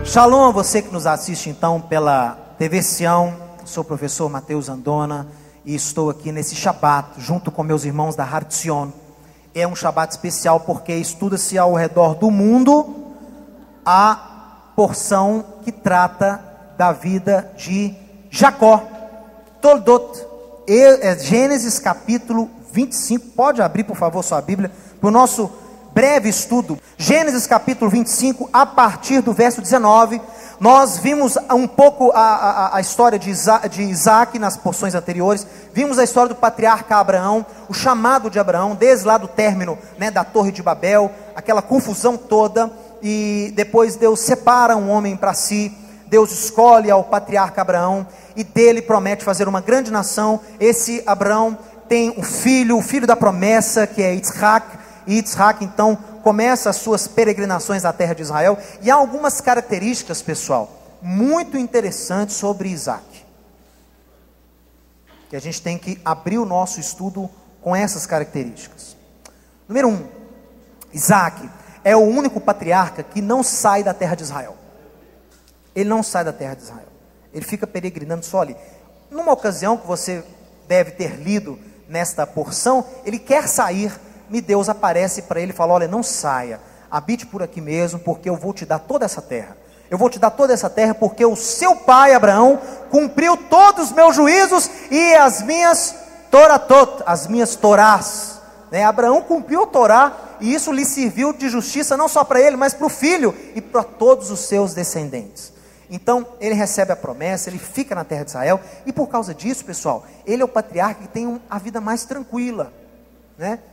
Shalom a você que nos assiste então pela TV Sião. Sou o professor Mateus Andona e estou aqui nesse Shabat junto com meus irmãos da Har Zion. É um Shabat especial porque estuda-se ao redor do mundo a porção que trata da vida de Jacó. Toldot, Gênesis capítulo 25. Pode abrir por favor sua Bíblia para o nosso breve estudo. Gênesis capítulo 25, a partir do verso 19, nós vimos um pouco a história de Isaac nas porções anteriores, vimos a história do patriarca Abraão, o chamado de Abraão, desde lá do término, da Torre de Babel, aquela confusão toda, e depois Deus separa um homem para si, Deus escolhe ao patriarca Abraão, e dele promete fazer uma grande nação. Esse Abraão tem um filho, o filho da promessa, que é Yitzhak, e Yitzhak então começa as suas peregrinações à terra de Israel, e há algumas características, pessoal, muito interessantes sobre Isaac, que a gente tem que abrir o nosso estudo com essas características. Número 1, Isaac é o único patriarca que não sai da terra de Israel. Ele não sai da terra de Israel, ele fica peregrinando só ali. Numa ocasião que você deve ter lido nesta porção, ele quer sair, e Deus aparece para ele e fala: olha, não saia, habite por aqui mesmo, porque eu vou te dar toda essa terra. Eu vou te dar toda essa terra porque o seu pai Abraão cumpriu todos os meus juízos e as minhas toratot, as minhas torás. Abraão cumpriu a Torá e isso lhe serviu de justiça não só para ele, mas para o filho e para todos os seus descendentes. Então ele recebe a promessa, ele fica na terra de Israel, e por causa disso, pessoal, ele é o patriarca que tem a vida mais tranquila.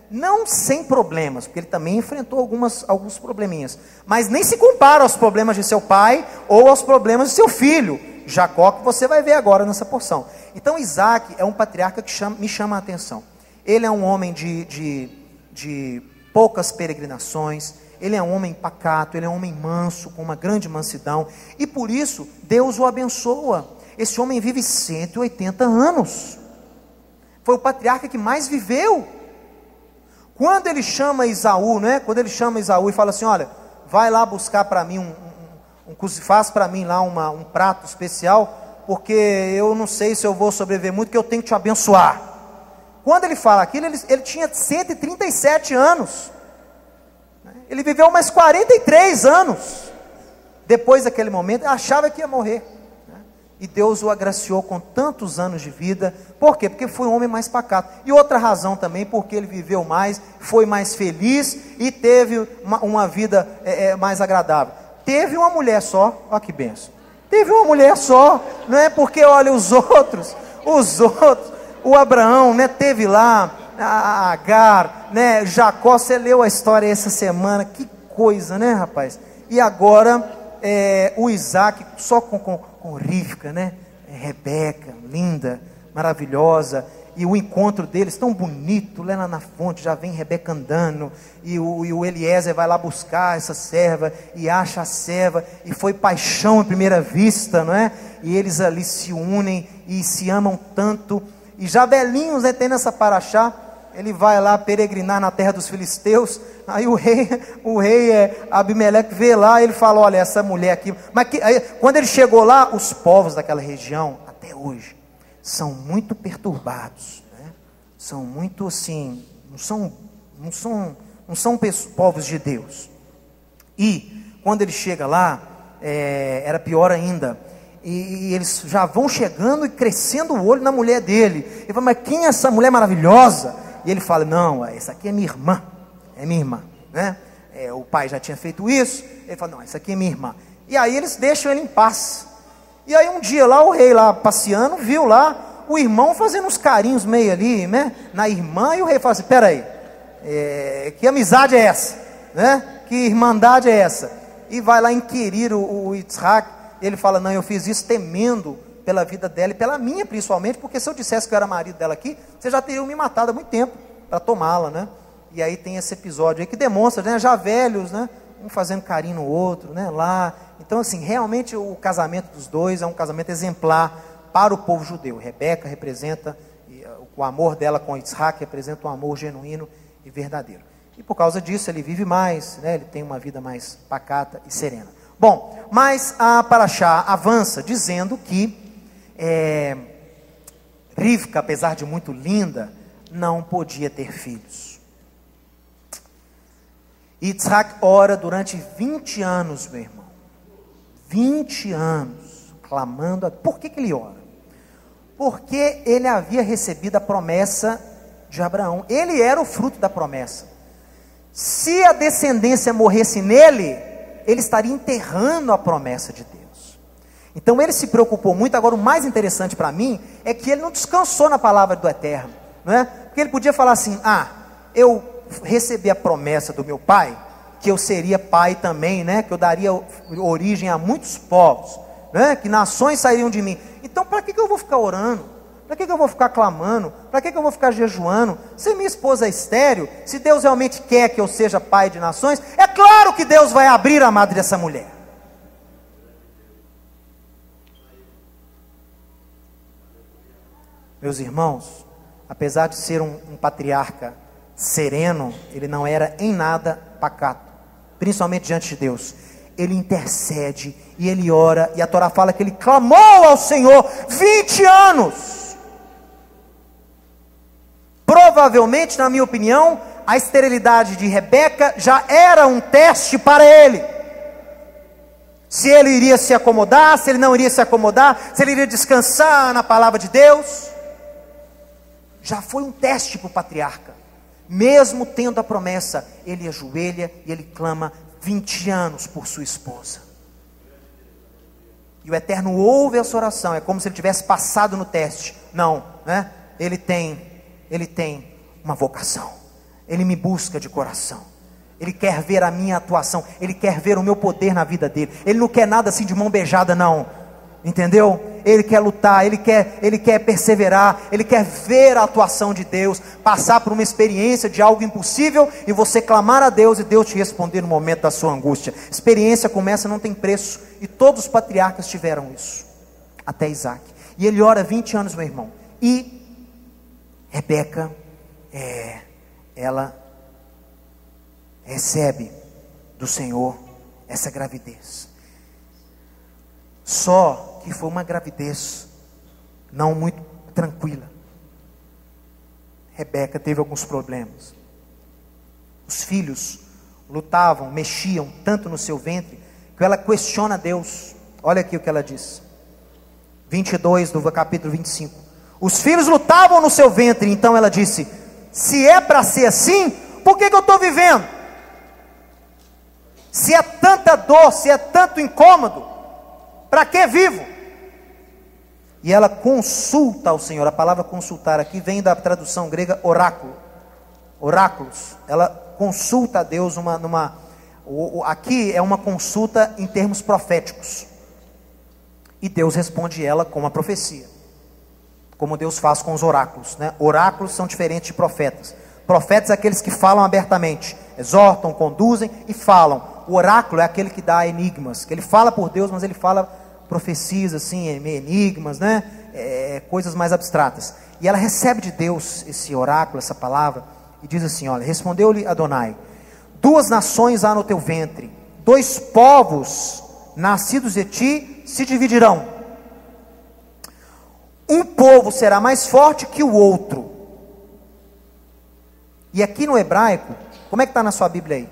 Não sem problemas, porque ele também enfrentou alguns probleminhas, mas nem se compara aos problemas de seu pai ou aos problemas de seu filho Jacó, que você vai ver agora nessa porção. Então Isaac é um patriarca que me chama a atenção. Ele é um homem de poucas peregrinações, ele é um homem pacato, ele é um homem manso, com uma grande mansidão, e por isso Deus o abençoa. Esse homem vive 180 anos, foi o patriarca que mais viveu. Quando ele chama Esaú, quando ele chama Esaú e fala assim: olha, vai lá buscar para mim faz para mim lá um prato especial, porque eu não sei se eu vou sobreviver muito, que eu tenho que te abençoar. Quando ele fala aquilo, ele tinha 137 anos, ele viveu mais 43 anos, depois daquele momento, achava que ia morrer, e Deus o agraciou com tantos anos de vida. Por quê? Porque foi um homem mais pacato. E outra razão também, porque ele viveu mais, foi mais feliz e teve uma vida mais agradável. Teve uma mulher só, olha que benção. Teve uma mulher só, não é? Porque olha, os outros, o Abraão, teve lá a Agar, Jacó, você leu a história essa semana, que coisa, rapaz? E agora o Isaac só com Rivka, Rebeca, linda, maravilhosa, e o encontro deles tão bonito, lá na fonte, já vem Rebeca andando, e o Eliezer vai lá buscar essa serva, e acha a serva, e foi paixão à primeira vista, não é? E eles ali se unem, e se amam tanto, e já velhinhos, tem nessa paraxá, ele vai lá peregrinar na terra dos filisteus, aí o rei Abimeleque vê lá, ele fala: olha, essa mulher aqui, aí, quando ele chegou lá, os povos daquela região, até hoje, são muito perturbados, são muito assim, não são povos de Deus, e quando ele chega lá, era pior ainda, e eles já vão chegando e crescendo o olho na mulher dele, ele fala: mas quem é essa mulher maravilhosa? E ele fala: não, essa aqui é minha irmã, o pai já tinha feito isso, ele fala: não, essa aqui é minha irmã, e aí eles deixam ele em paz. E aí um dia lá, o rei lá passeando, viu lá o irmão fazendo uns carinhos meio ali, na irmã, e o rei fala assim: peraí, que amizade é essa, que irmandade é essa? E vai lá inquirir o Yitzhak, ele fala: não, eu fiz isso temendo pela vida dela e pela minha principalmente, porque se eu dissesse que eu era marido dela aqui, você já teria me matado há muito tempo para tomá-la, E aí tem esse episódio aí que demonstra, já velhos, um fazendo carinho no outro, lá. Então assim, realmente o casamento dos dois é um casamento exemplar para o povo judeu. Rebeca representa, o amor dela com Yitzhak representa um amor genuíno e verdadeiro. E por causa disso ele vive mais, ele tem uma vida mais pacata e serena. Bom, mas a Parashá avança dizendo que Rivka, apesar de muito linda, não podia ter filhos. Yitzhak ora durante 20 anos, meu irmão. 20 anos, clamando. Por que ele ora? Porque ele havia recebido a promessa de Abraão. Ele era o fruto da promessa. Se a descendência morresse nele, ele estaria enterrando a promessa de Deus. Então ele se preocupou muito. Agora o mais interessante para mim é que ele não descansou na palavra do Eterno, não é? Porque ele podia falar assim: eu recebi a promessa do meu pai, que eu seria pai também, né? Que eu daria origem a muitos povos, né? Que nações sairiam de mim. Então para que eu vou ficar orando? Para que eu vou ficar clamando? Para que eu vou ficar jejuando? Se minha esposa é estéril, se Deus realmente quer que eu seja pai de nações, é claro que Deus vai abrir a madre dessa mulher. Meus irmãos, apesar de ser um patriarca sereno, ele não era em nada pacato, principalmente diante de Deus. Ele intercede e ele ora, e a Torá fala que ele clamou ao Senhor 20 anos. Provavelmente, na minha opinião, a esterilidade de Rebeca já era um teste para ele. Se ele iria se acomodar, se ele não iria se acomodar, se ele iria descansar na palavra de Deus. Já foi um teste para o patriarca. Mesmo tendo a promessa, ele ajoelha e ele clama 20 anos por sua esposa. E o Eterno ouve essa oração. É como se ele tivesse passado no teste. Não, né? Ele tem uma vocação. Ele me busca de coração. Ele quer ver a minha atuação. Ele quer ver o meu poder na vida dele. Ele não quer nada assim de mão beijada, não. Entendeu? Ele quer lutar, ele quer perseverar, ele quer ver a atuação de Deus, passar por uma experiência de algo impossível e você clamar a Deus e Deus te responder no momento da sua angústia. Experiência como essa não tem preço, e todos os patriarcas tiveram isso, até Isaac. E ele ora 20 anos, meu irmão. E Rebeca, ela recebe do Senhor essa gravidez. Só que foi uma gravidez não muito tranquila. Rebeca teve alguns problemas. Os filhos lutavam, mexiam tanto no seu ventre, que ela questiona Deus. Olha aqui o que ela diz. 22 do capítulo 25. Os filhos lutavam no seu ventre, então ela disse: se é para ser assim, por que eu estou vivendo? Se é tanta dor, se é tanto incômodo, para que vivo? E ela consulta ao Senhor. A palavra consultar aqui vem da tradução grega oráculo. Oráculos. Ela consulta a Deus aqui é uma consulta em termos proféticos. E Deus responde ela com uma profecia. Como Deus faz com os oráculos, né? Oráculos são diferentes de profetas. Profetas são aqueles que falam abertamente, exortam, conduzem e falam. O oráculo é aquele que dá enigmas, que ele fala por Deus, mas ele fala profecias assim, enigmas, né? Coisas mais abstratas. E ela recebe de Deus esse oráculo, essa palavra, e diz assim: olha, respondeu-lhe Adonai: 2 nações há no teu ventre, 2 povos nascidos de ti se dividirão. Um povo será mais forte que o outro. E aqui no hebraico, como é que está na sua Bíblia aí?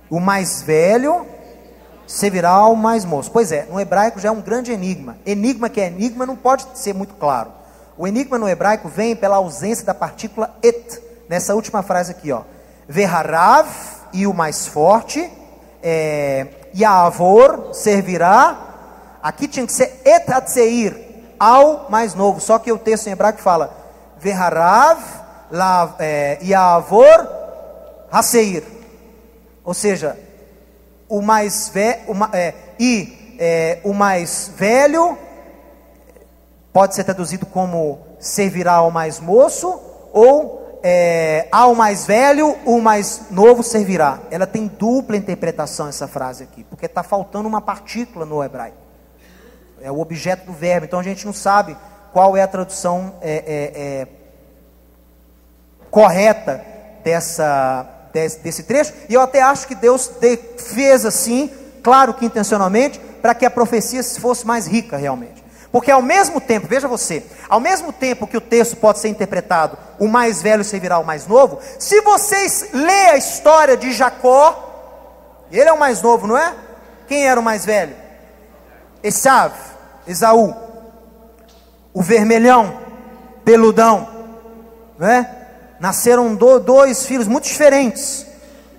O mais velho servirá ao mais moço. Pois é, no hebraico já é um grande enigma. Enigma que é enigma não pode ser muito claro. O enigma no hebraico vem pela ausência da partícula et. Nessa última frase aqui, ó. Veharav, e o mais forte. Yavor, servirá. Aqui tinha que ser et atseir, ao mais novo, só que o texto em hebraico fala Veharav, Yavor, Haseir, ou seja, o mais velho pode ser traduzido como servirá ao mais moço, ou ao mais velho, o mais novo servirá. Ela tem dupla interpretação, essa frase aqui, porque está faltando uma partícula no hebraico. É o objeto do verbo, então a gente não sabe qual é a tradução correta desse trecho. E eu até acho que Deus fez assim claro que intencionalmente, para que a profecia fosse mais rica realmente. Porque ao mesmo tempo, veja você, ao mesmo tempo que o texto pode ser interpretado, o mais velho servirá ao mais novo, se vocês lerem a história de Jacó, ele é o mais novo, não é? Quem era o mais velho? Esaú, o vermelhão, peludão, não é? Nasceram dois filhos muito diferentes.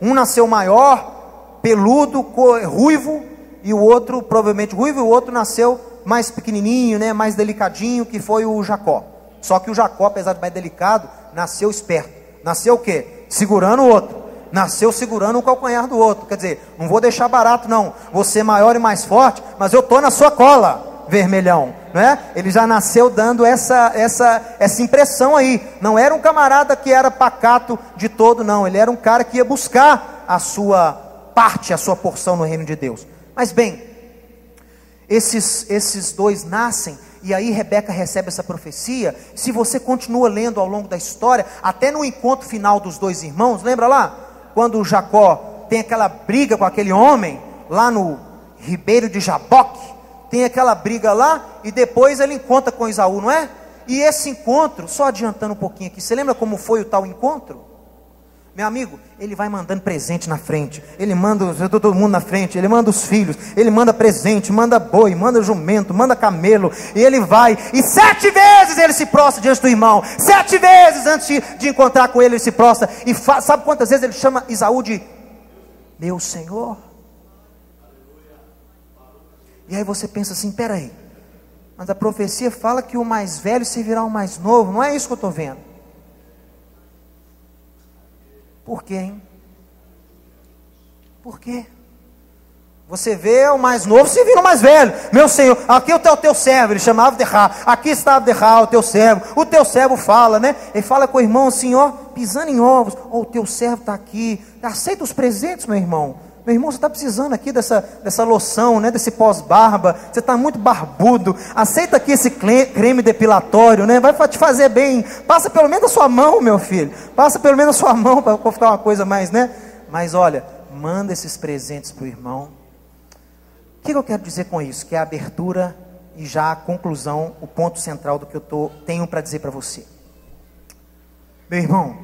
Um nasceu maior, peludo, ruivo, e o outro, provavelmente ruivo, e o outro nasceu mais pequenininho, né, mais delicadinho, que foi o Jacó. Só que o Jacó, apesar de mais delicado, nasceu esperto. Nasceu o quê? Segurando o outro. Nasceu segurando o calcanhar do outro. Quer dizer, não vou deixar barato não. Você é maior e mais forte, mas eu estou na sua cola, vermelhão, né? Ele já nasceu dando essa impressão aí. Não era um camarada que era pacato de todo, não. Ele era um cara que ia buscar a sua parte, a sua porção no reino de Deus. Mas bem, esses dois nascem, e aí Rebeca recebe essa profecia. Se você continua lendo ao longo da história, até no encontro final dos dois irmãos, lembra lá? Quando Jacó tem aquela briga com aquele homem, lá no ribeiro de Jaboque, tem aquela briga lá, e depois ele encontra com Esaú, não é? E esse encontro, só adiantando um pouquinho aqui, você lembra como foi o tal encontro? Meu amigo, ele vai mandando presente na frente, ele manda todo mundo na frente, ele manda os filhos, ele manda presente, manda boi, manda jumento, manda camelo, e ele vai, e 7 vezes ele se prostra diante do irmão, 7 vezes antes de encontrar com ele se prostra, e sabe quantas vezes ele chama Esaú de meu Senhor? E aí você pensa assim, peraí, mas a profecia fala que o mais velho servirá ao mais novo, não é isso que eu estou vendo? Por quê, hein? Por quê? Você vê o mais novo servindo o mais velho. Meu Senhor, aqui está o teu servo. Ele chamava Derrá. Aqui está Derrá, o teu servo. O teu servo fala, né? Ele fala com o irmão assim, ó, pisando em ovos. O teu servo está aqui. Aceita os presentes, meu irmão. Meu irmão, você está precisando aqui dessa loção, né? Desse pós-barba. Você está muito barbudo. Aceita aqui esse creme depilatório, né? Vai te fazer bem. Passa pelo menos a sua mão, meu filho. Passa pelo menos a sua mão para ficar uma coisa mais, né? Mas olha, manda esses presentes para o irmão. O que eu quero dizer com isso? Que é a abertura e já a conclusão, o ponto central do que eu tenho para dizer para você. Meu irmão,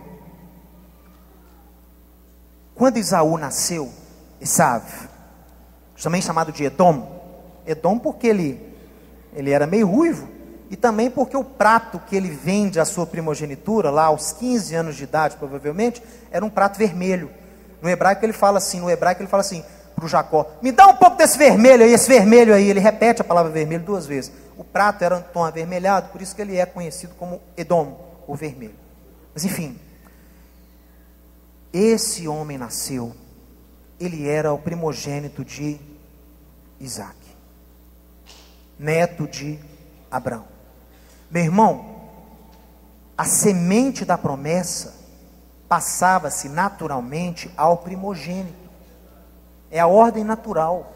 quando Esaú nasceu, Esav, também chamado de Edom porque ele era meio ruivo, e também porque o prato que ele vende a sua primogenitura, lá aos 15 anos de idade provavelmente, era um prato vermelho. No hebraico ele fala assim para o Jacó, me dá um pouco desse vermelho aí, esse vermelho aí. Ele repete a palavra vermelho 2 vezes. O prato era um tom avermelhado, por isso que ele é conhecido como Edom, o vermelho. Mas enfim, esse homem nasceu, ele era o primogênito de Isaac, neto de Abraão. Meu irmão, a semente da promessa passava-se naturalmente ao primogênito. É a ordem natural.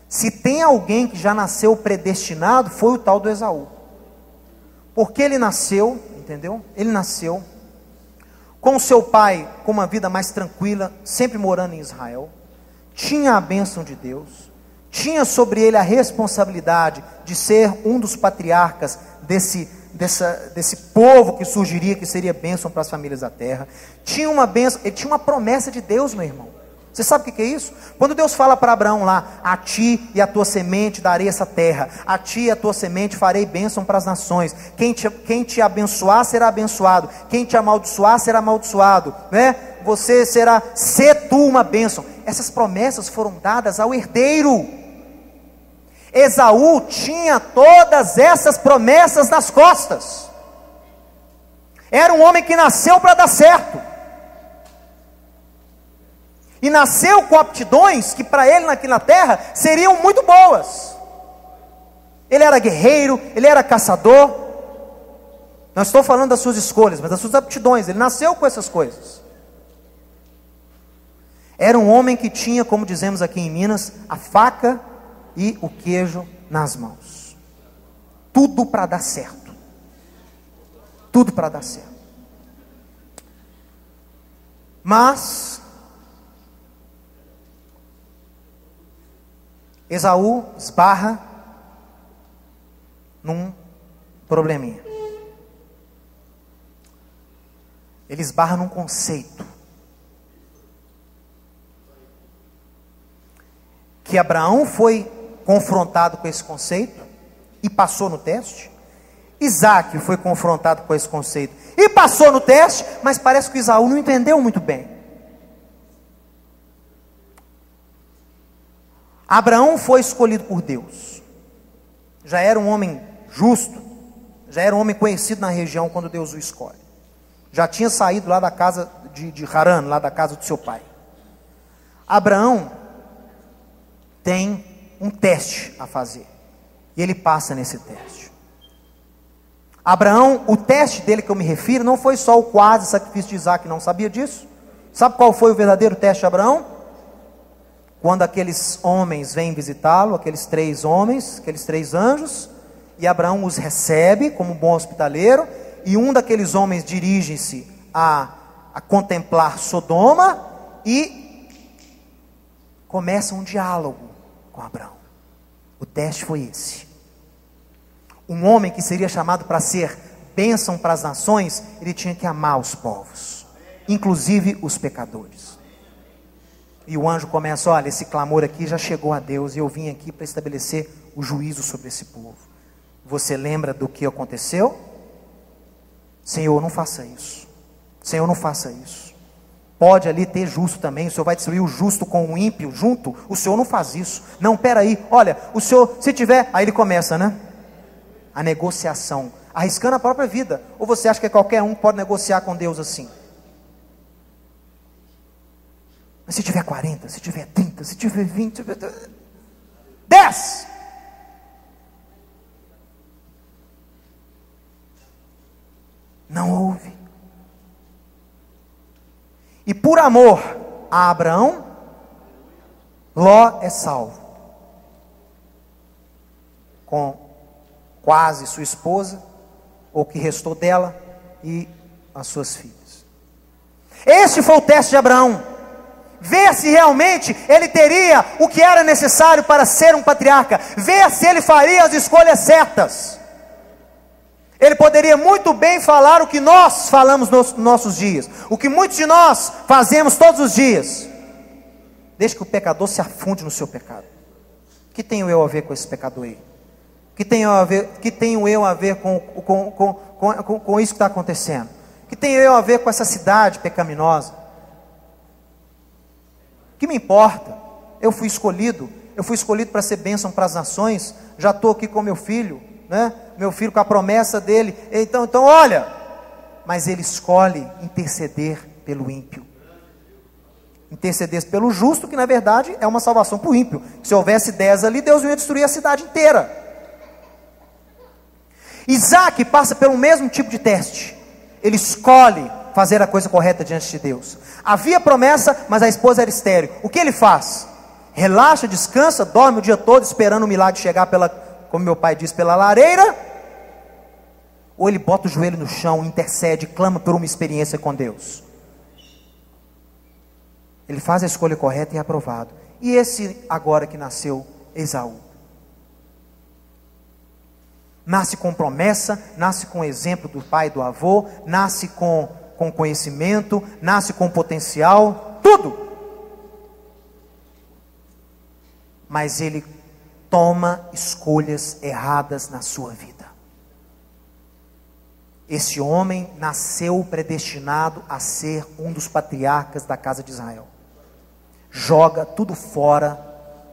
Se tem alguém que já nasceu predestinado, foi o tal do Esaú. Porque ele nasceu, entendeu? Ele nasceu com seu pai, com uma vida mais tranquila, sempre morando em Israel, tinha a bênção de Deus, tinha sobre ele a responsabilidade de ser um dos patriarcas desse povo que surgiria, que seria bênção para as famílias da terra. Tinha uma bênção, ele tinha uma promessa de Deus, meu irmão. Você sabe o que é isso? Quando Deus fala para Abraão lá, a ti e a tua semente darei essa terra, a ti e a tua semente farei bênção para as nações, quem te abençoar será abençoado, quem te amaldiçoar será amaldiçoado, né? Você será, ser tu uma bênção. Essas promessas foram dadas ao herdeiro. Esaú tinha todas essas promessas nas costas. Era um homem que nasceu para dar certo. E nasceu com aptidões que para ele aqui na terra seriam muito boas. Ele era guerreiro, ele era caçador. Não estou falando das suas escolhas, mas das suas aptidões. Ele nasceu com essas coisas. Era um homem que tinha, como dizemos aqui em Minas, a faca e o queijo nas mãos. Tudo para dar certo. Tudo para dar certo. Mas Esaú esbarra num probleminha. Ele esbarra num conceito que Abraão foi confrontado com esse conceito e passou no teste. Isaac foi confrontado com esse conceito e passou no teste, mas parece que Esaú não entendeu muito bem. Abraão foi escolhido por Deus. Já era um homem justo, já era um homem conhecido na região quando Deus o escolhe. Já tinha saído lá da casa de Harã, lá da casa do seu pai. Abraão tem um teste a fazer, e ele passa nesse teste. Abraão, o teste dele que eu me refiro, não foi só o quase sacrifício de Isaac, não sabia disso? Sabe qual foi o verdadeiro teste de Abraão? Quando aqueles homens vêm visitá-lo, aqueles 3 homens, aqueles 3 anjos, e Abraão os recebe como um bom hospitaleiro, e um daqueles homens dirige-se a contemplar Sodoma, e começa um diálogo com Abraão. O teste foi esse. Um homem que seria chamado para ser bênção para as nações, ele tinha que amar os povos, inclusive os pecadores. E o anjo começa: olha, esse clamor aqui já chegou a Deus, e eu vim aqui para estabelecer o juízo sobre esse povo. Você lembra do que aconteceu? Senhor, não faça isso. Senhor, não faça isso. Pode ali ter justo também, o Senhor vai destruir o justo com o ímpio junto? O Senhor não faz isso. Não, peraí, olha, o Senhor, se tiver... Aí ele começa, né? A negociação, arriscando a própria vida. Ou você acha que qualquer um pode negociar com Deus assim? Mas se tiver 40, se tiver 30, se tiver 20, se tiver 10. Não houve. E por amor a Abraão, Ló é salvo, com quase sua esposa, ou o que restou dela, e as suas filhas. Este foi o teste de Abraão. Ver se realmente ele teria o que era necessário para ser um patriarca. Ver se ele faria as escolhas certas. Ele poderia muito bem falar o que nós falamos nos nossos dias, o que muitos de nós fazemos todos os dias. Deixe que o pecador se afunde no seu pecado. O que tenho eu a ver com esse pecador aí? O que tenho eu a ver com isso que está acontecendo? O que tenho eu a ver com essa cidade pecaminosa? O que me importa? Eu fui escolhido para ser bênção para as nações. Já estou aqui com meu filho, né? Meu filho com a promessa dele. Então olha, mas ele escolhe interceder pelo ímpio, interceder pelo justo, que na verdade é uma salvação para o ímpio. Se houvesse 10 ali, Deus não ia destruir a cidade inteira. Isaac passa pelo mesmo tipo de teste. Ele escolhe fazer a coisa correta diante de Deus. Havia promessa, mas a esposa era estéril. O que ele faz? Relaxa, descansa, dorme o dia todo esperando o milagre chegar como meu pai diz, pela lareira? Ou ele bota o joelho no chão, intercede, clama por uma experiência com Deus? Ele faz a escolha correta e é aprovado. E esse agora que nasceu, Esaú, nasce com promessa, nasce com exemplo do pai e do avô, nasce com conhecimento, nasce com potencial, tudo. Mas ele toma escolhas erradas na sua vida. Esse homem nasceu predestinado a ser um dos patriarcas da casa de Israel. Joga tudo fora,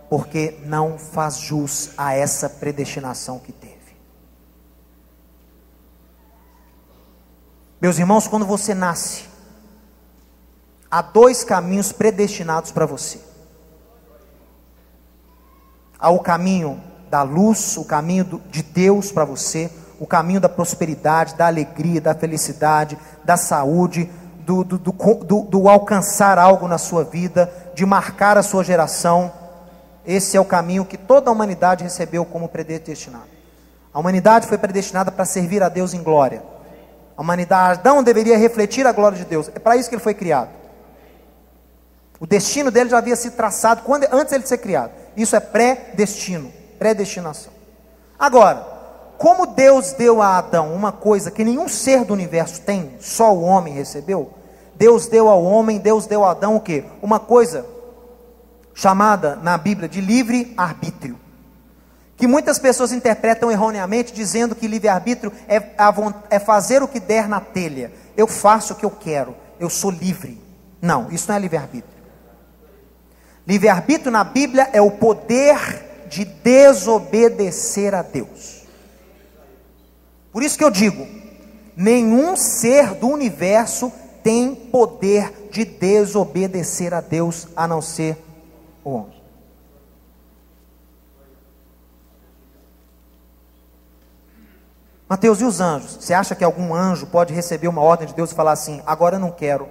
porque não faz jus a essa predestinação que teve. Meus irmãos, quando você nasce, há 2 caminhos predestinados para você. Há o caminho da luz, o caminho de Deus para você, o caminho da prosperidade, da alegria, da felicidade, da saúde, do alcançar algo na sua vida, de marcar a sua geração. Esse é o caminho que toda a humanidade recebeu como predestinado. A humanidade foi predestinada para servir a Deus em glória. A humanidade, Adão deveria refletir a glória de Deus. É para isso que ele foi criado. O destino dele já havia sido traçado antes de ele ser criado. Isso é predestino, predestinação. Agora, como Deus deu a Adão uma coisa que nenhum ser do universo tem, só o homem recebeu, Deus deu ao homem, Deus deu a Adão o quê? Uma coisa chamada na Bíblia de livre-arbítrio, que muitas pessoas interpretam erroneamente, dizendo que livre-arbítrio é fazer o que der na telha. Eu faço o que eu quero, eu sou livre. Não, isso não é livre-arbítrio. Livre-arbítrio na Bíblia é o poder de desobedecer a Deus. Por isso que eu digo, nenhum ser do universo tem poder de desobedecer a Deus, a não ser o homem. Mateus, e os anjos? Você acha que algum anjo pode receber uma ordem de Deus e falar assim: agora eu não quero,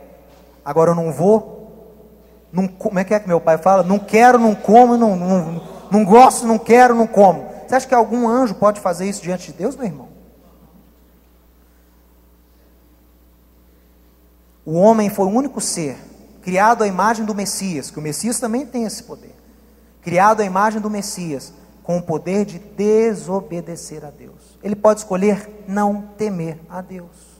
agora eu não vou, não, como é que meu pai fala? Não quero, não como, não gosto, não quero, não como. Você acha que algum anjo pode fazer isso diante de Deus, meu irmão? O homem foi o único ser criado à imagem do Messias, que o Messias também tem esse poder, criado à imagem do Messias, com o poder de desobedecer a Deus. Ele pode escolher não temer a Deus.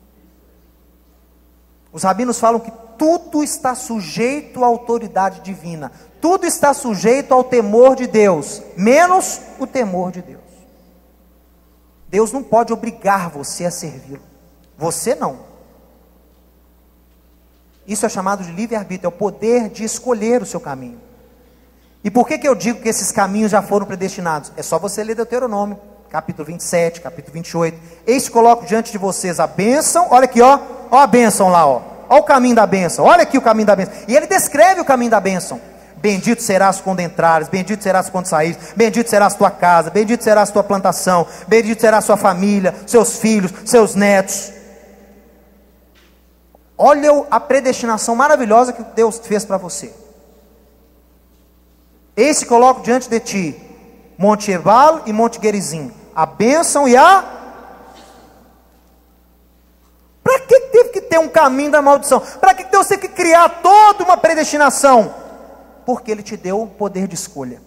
Os rabinos falam que tudo está sujeito à autoridade divina, tudo está sujeito ao temor de Deus, menos o temor de Deus. Deus não pode obrigar você a servi-lo, você não. Isso é chamado de livre-arbítrio, é o poder de escolher o seu caminho. E por que eu digo que esses caminhos já foram predestinados? É só você ler Deuteronômio, capítulo 27, capítulo 28. Eis que coloco diante de vocês a bênção. Olha aqui, ó a bênção lá, ó o caminho da bênção. Olha aqui o caminho da bênção. E ele descreve o caminho da bênção. Bendito serás quando entrares, bendito serás quando saíres, bendito serás tua casa, bendito serás tua plantação, bendito será sua família, seus filhos, seus netos. Olha a predestinação maravilhosa que Deus fez para você. Eis que coloco diante de ti Monte Ebal e Monte Gerizim, a bênção e a... Para que teve que ter um caminho da maldição? Para que Deus teve que criar toda uma predestinação? Porque Ele te deu o poder de escolha.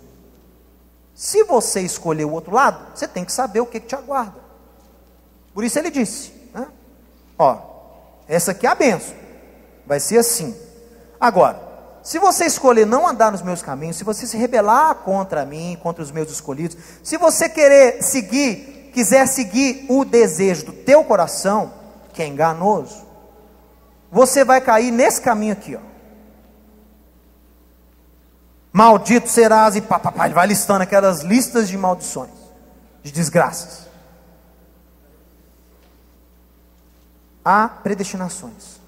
Se você escolher o outro lado, você tem que saber o que te aguarda. Por isso Ele disse, né? Ó, essa aqui é a bênção, vai ser assim. Agora, se você escolher não andar nos meus caminhos, se você se rebelar contra mim, contra os meus escolhidos, se você quiser seguir o desejo do teu coração, que é enganoso, você vai cair nesse caminho aqui, ó. Maldito serás, e papai vai listando aquelas listas de maldições, de desgraças. Há predestinações.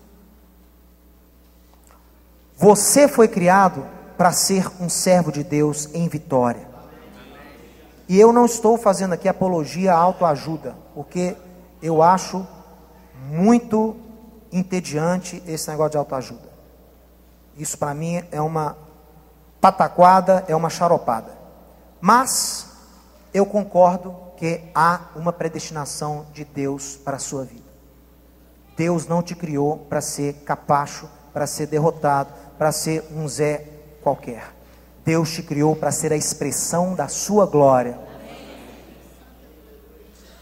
Você foi criado para ser um servo de Deus em vitória. E eu não estou fazendo aqui apologia à autoajuda, porque eu acho muito entediante esse negócio de autoajuda. Isso para mim é uma pataquada, é uma charopada. Mas eu concordo que há uma predestinação de Deus para a sua vida. Deus não te criou para ser capacho, para ser derrotado, para ser um Zé qualquer. Deus te criou para ser a expressão da sua glória.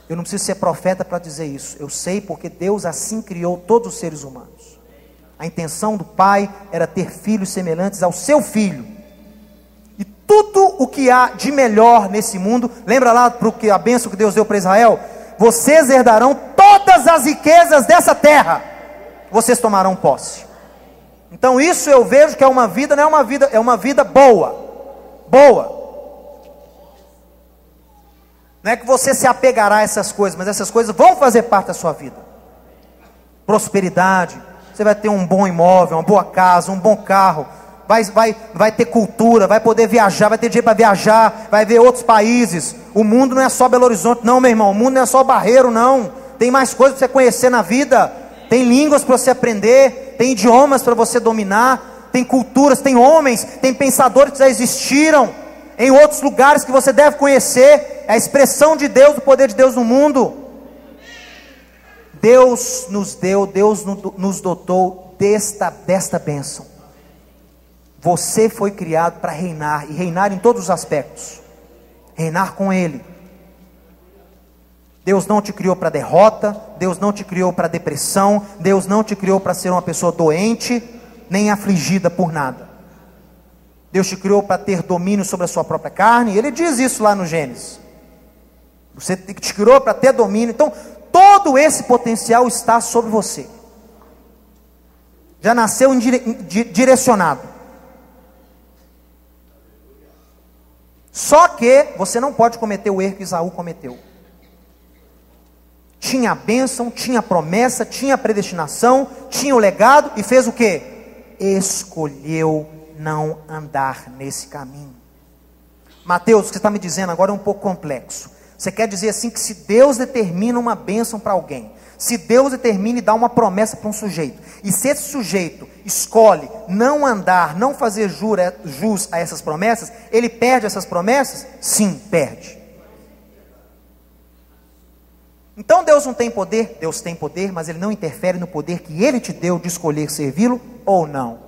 Eu não preciso ser profeta para dizer isso. Eu sei porque Deus assim criou todos os seres humanos. A intenção do Pai era ter filhos semelhantes ao seu Filho. E tudo o que há de melhor nesse mundo, lembra lá porque a bênção que Deus deu para Israel? Vocês herdarão todas as riquezas dessa terra. Vocês tomarão posse. Então isso eu vejo que é uma vida, não é uma vida, é uma vida boa. Boa. Não é que você se apegará a essas coisas, mas essas coisas vão fazer parte da sua vida. Prosperidade, você vai ter um bom imóvel, uma boa casa, um bom carro, vai ter cultura, vai poder viajar, vai ter dinheiro para viajar, vai ver outros países. O mundo não é só Belo Horizonte, não, meu irmão. O mundo não é só Barreiro, não. Tem mais coisas para você conhecer na vida. Tem línguas para você aprender, tem idiomas para você dominar, tem culturas, tem homens, tem pensadores que já existiram em outros lugares que você deve conhecer. É a expressão de Deus, o poder de Deus no mundo. Deus nos deu, Deus nos dotou desta bênção. Você foi criado para reinar, e reinar em todos os aspectos. Reinar com Ele. Deus não te criou para derrota, Deus não te criou para depressão, Deus não te criou para ser uma pessoa doente, nem afligida por nada. Deus te criou para ter domínio sobre a sua própria carne, Ele diz isso lá no Gênesis. Você te criou para ter domínio, então todo esse potencial está sobre você. Já nasceu direcionado. Só que você não pode cometer o erro que Esaú cometeu. Tinha a bênção, tinha a promessa, tinha a predestinação, tinha o legado e fez o quê? Escolheu não andar nesse caminho. Mateus, o que você está me dizendo agora é um pouco complexo. Você quer dizer assim que se Deus determina uma bênção para alguém, se Deus determina e dá uma promessa para um sujeito, e se esse sujeito escolhe não andar, não fazer jus a essas promessas, ele perde essas promessas? Sim, perde. Então Deus não tem poder? Deus tem poder, mas Ele não interfere no poder que Ele te deu de escolher servi-lo ou não.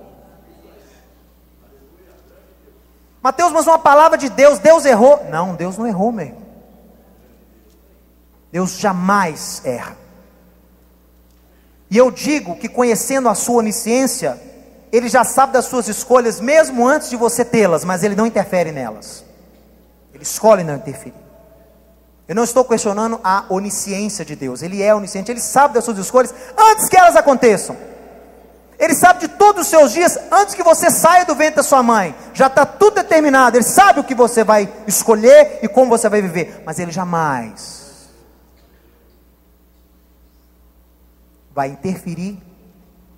Mateus, mas uma palavra de Deus, Deus errou? Não, Deus não errou, meu irmão. Deus jamais erra. E eu digo que conhecendo a sua onisciência, Ele já sabe das suas escolhas, mesmo antes de você tê-las, mas Ele não interfere nelas. Ele escolhe não interferir. Eu não estou questionando a onisciência de Deus. Ele é onisciente, Ele sabe das suas escolhas antes que elas aconteçam. Ele sabe de todos os seus dias antes que você saia do ventre da sua mãe. Já está tudo determinado. Ele sabe o que você vai escolher e como você vai viver. Mas Ele jamais vai interferir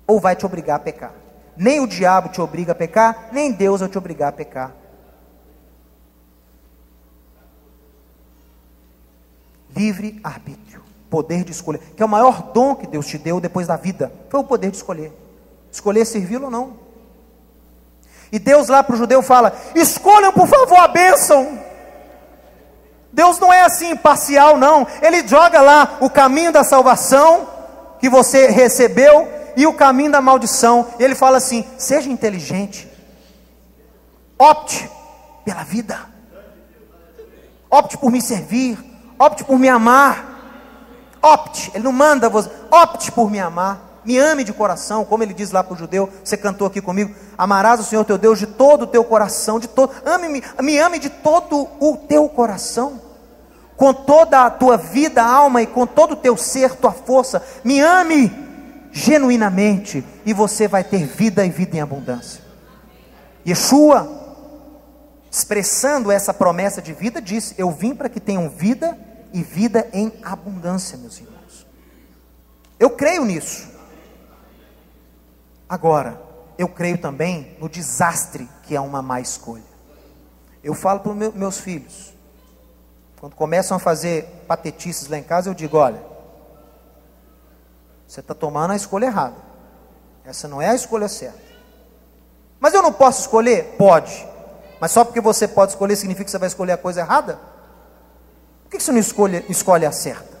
ou vai te obrigar a pecar. Nem o diabo te obriga a pecar, nem Deus vai te obrigar a pecar. Livre arbítrio, poder de escolher, que é o maior dom que Deus te deu depois da vida, foi o poder de escolher servi-lo ou não. E Deus lá para o judeu fala: escolham por favor a bênção. Deus não é assim imparcial não, Ele joga lá o caminho da salvação que você recebeu e o caminho da maldição. E Ele fala assim: seja inteligente, opte pela vida, opte por me servir, opte por me amar, opte. Ele não manda você, opte por me amar, me ame de coração, como Ele diz lá para o judeu. Você cantou aqui comigo: amarás o Senhor teu Deus de todo o teu coração, me ame de todo o teu coração, com toda a tua vida, alma e com todo o teu ser, tua força. Me ame genuinamente e você vai ter vida e vida em abundância. Yeshua, expressando essa promessa de vida, disse: eu vim para que tenham vida e vida em abundância, meus irmãos. Eu creio nisso. Agora, eu creio também no desastre que é uma má escolha. Eu falo para os meus filhos, quando começam a fazer patetices lá em casa, eu digo: olha, você está tomando a escolha errada, essa não é a escolha certa. Mas eu não posso escolher? Pode. Mas só porque você pode escolher, significa que você vai escolher a coisa errada? Por que você não escolhe a certa?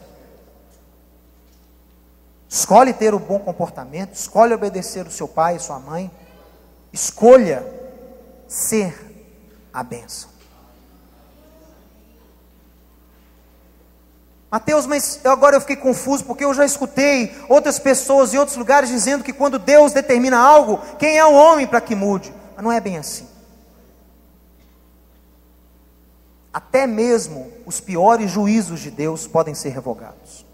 Escolhe ter o bom comportamento, escolhe obedecer o seu pai e sua mãe, escolha ser a bênção. Mateus, mas agora eu fiquei confuso, porque eu já escutei outras pessoas em outros lugares dizendo que quando Deus determina algo, quem é o homem para que mude? Mas não é bem assim. Até mesmo os piores juízos de Deus podem ser revogados.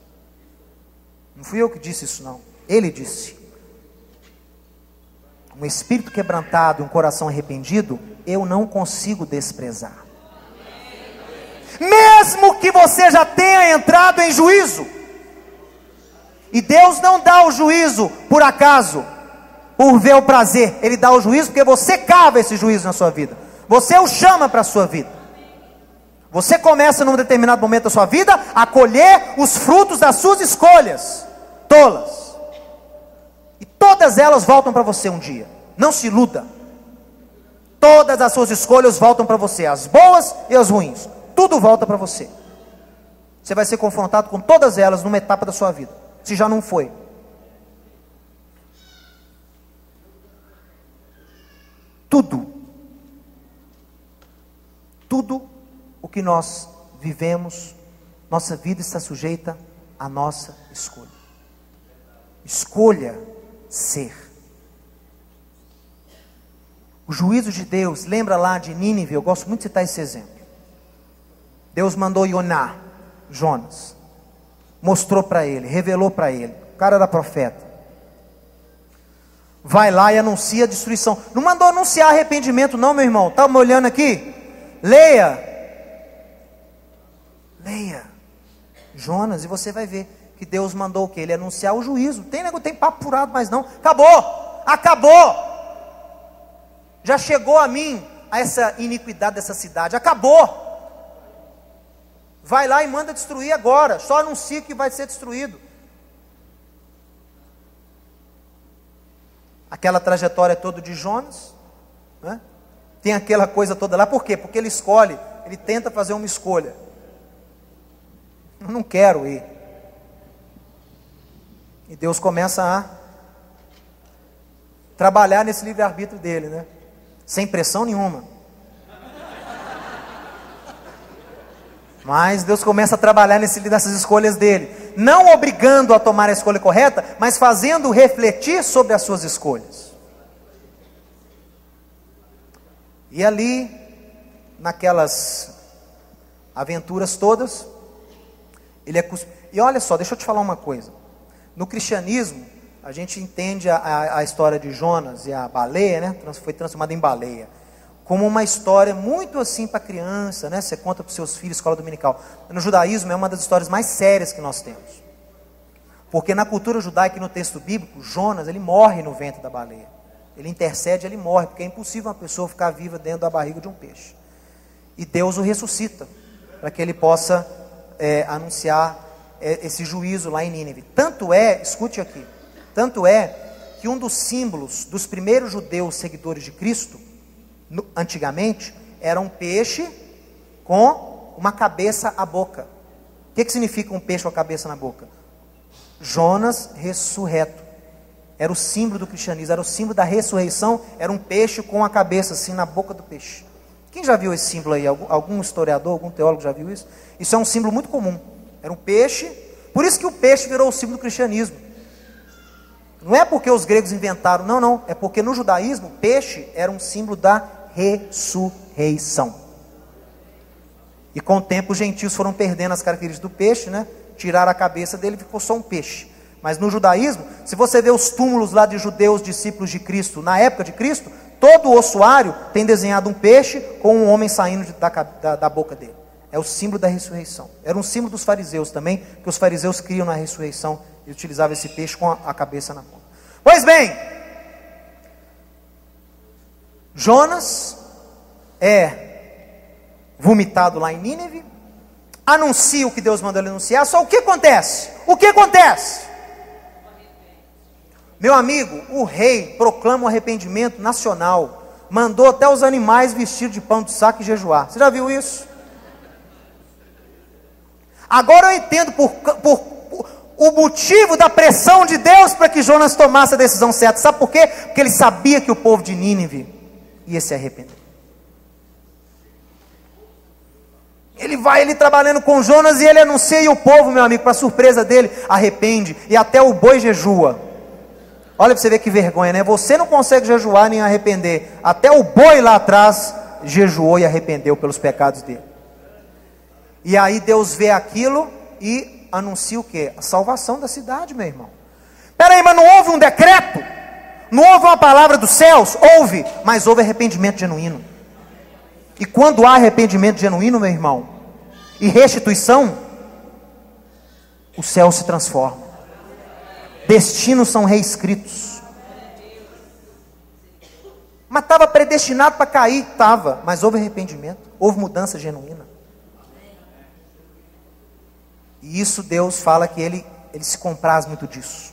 Não fui eu que disse isso não, Ele disse: um espírito quebrantado e um coração arrependido, eu não consigo desprezar. Mesmo que você já tenha entrado em juízo, e Deus não dá o juízo por acaso, por ver o prazer, Ele dá o juízo porque você cava esse juízo na sua vida, você o chama para a sua vida. Você começa num determinado momento da sua vida a colher os frutos das suas escolhas tolas, e todas elas voltam para você um dia. Não se iluda. Todas as suas escolhas voltam para você, as boas e as ruins, tudo volta para você. Você vai ser confrontado com todas elas numa etapa da sua vida, se já não foi. Tudo o que nós vivemos, nossa vida está sujeita à nossa escolha. Escolha ser. O juízo de Deus, lembra lá de Nínive, eu gosto muito de citar esse exemplo. Deus mandou Jonas, mostrou para ele, revelou para ele, o cara era profeta. Vai lá e anuncia a destruição. Não mandou anunciar arrependimento não, meu irmão. Está me olhando aqui? Leia Jonas, e você vai ver que Deus mandou o quê? Ele anunciar o juízo. Tem papo furado mais não. Acabou. Já chegou a mim essa iniquidade dessa cidade. Acabou. Vai lá e manda destruir agora. Só anuncia que vai ser destruído. Aquela trajetória toda de Jonas, né? Tem aquela coisa toda lá. Por quê? Porque ele escolhe, ele tenta fazer uma escolha. Eu não quero ir. E Deus começa a trabalhar nesse livre-arbítrio dele, né? Sem pressão nenhuma. Mas Deus começa a trabalhar nessas escolhas dele. Não obrigando a tomar a escolha correta, mas fazendo refletir sobre as suas escolhas. E ali, naquelas aventuras todas, ele é E olha só, deixa eu te falar uma coisa. No cristianismo, a gente entende a história de Jonas e a baleia, né? Foi transformada em baleia, como uma história muito assim para criança, né? Você conta para os seus filhos, escola dominical. No judaísmo é uma das histórias mais sérias que nós temos. Porque na cultura judaica e no texto bíblico, Jonas, ele morre no ventre da baleia. Ele intercede, ele morre, porque é impossível uma pessoa ficar viva dentro da barriga de um peixe. E Deus o ressuscita, para que ele possa anunciar esse juízo lá em Nínive. Tanto é, escute aqui, tanto é que um dos símbolos dos primeiros judeus seguidores de Cristo, antigamente, era um peixe com uma cabeça à boca. O que significa um peixe com a cabeça na boca? Jonas ressurreto. Era o símbolo do cristianismo, era o símbolo da ressurreição, era um peixe com a cabeça assim na boca do peixe. Quem já viu esse símbolo aí? Algum historiador, algum teólogo já viu isso? Isso é um símbolo muito comum. Era um peixe, por isso que o peixe virou o símbolo do cristianismo. Não é porque os gregos inventaram, não. É porque no judaísmo, o peixe era um símbolo da ressurreição. E com o tempo os gentios foram perdendo as características do peixe, né? Tiraram a cabeça dele e ficou só um peixe. Mas no judaísmo, se você vê os túmulos lá de judeus, discípulos de Cristo, na época de Cristo, todo o ossuário tem desenhado um peixe com um homem saindo da boca dele. É o símbolo da ressurreição. Era um símbolo dos fariseus também, que os fariseus criam na ressurreição e utilizavam esse peixe com a cabeça na boca. Pois bem, Jonas é vomitado lá em Nínive, anuncia o que Deus mandou ele anunciar, só o que acontece? O que acontece? Meu amigo, o rei proclama um arrependimento nacional, mandou até os animais vestir de pano de saco e jejuar. Você já viu isso? Agora eu entendo o motivo da pressão de Deus para que Jonas tomasse a decisão certa. Sabe por quê? Porque ele sabia que o povo de Nínive ia se arrepender. Ele trabalhando com Jonas e ele anuncia, e o povo, meu amigo, para surpresa dele, arrepende, e até o boi jejua. Olha para você ver que vergonha, né? Você não consegue jejuar nem arrepender, até o boi lá atrás jejuou e arrependeu pelos pecados dele. E aí Deus vê aquilo e anuncia o quê? A salvação da cidade, meu irmão. Peraí, mas não houve um decreto? Não houve uma palavra dos céus? Houve, mas houve arrependimento genuíno. E quando há arrependimento genuíno, meu irmão, e restituição, o céu se transforma. Destinos são reescritos. Mas estava predestinado para cair? Estava, mas houve arrependimento, houve mudança genuína. E isso Deus fala que ele se compraz muito disso.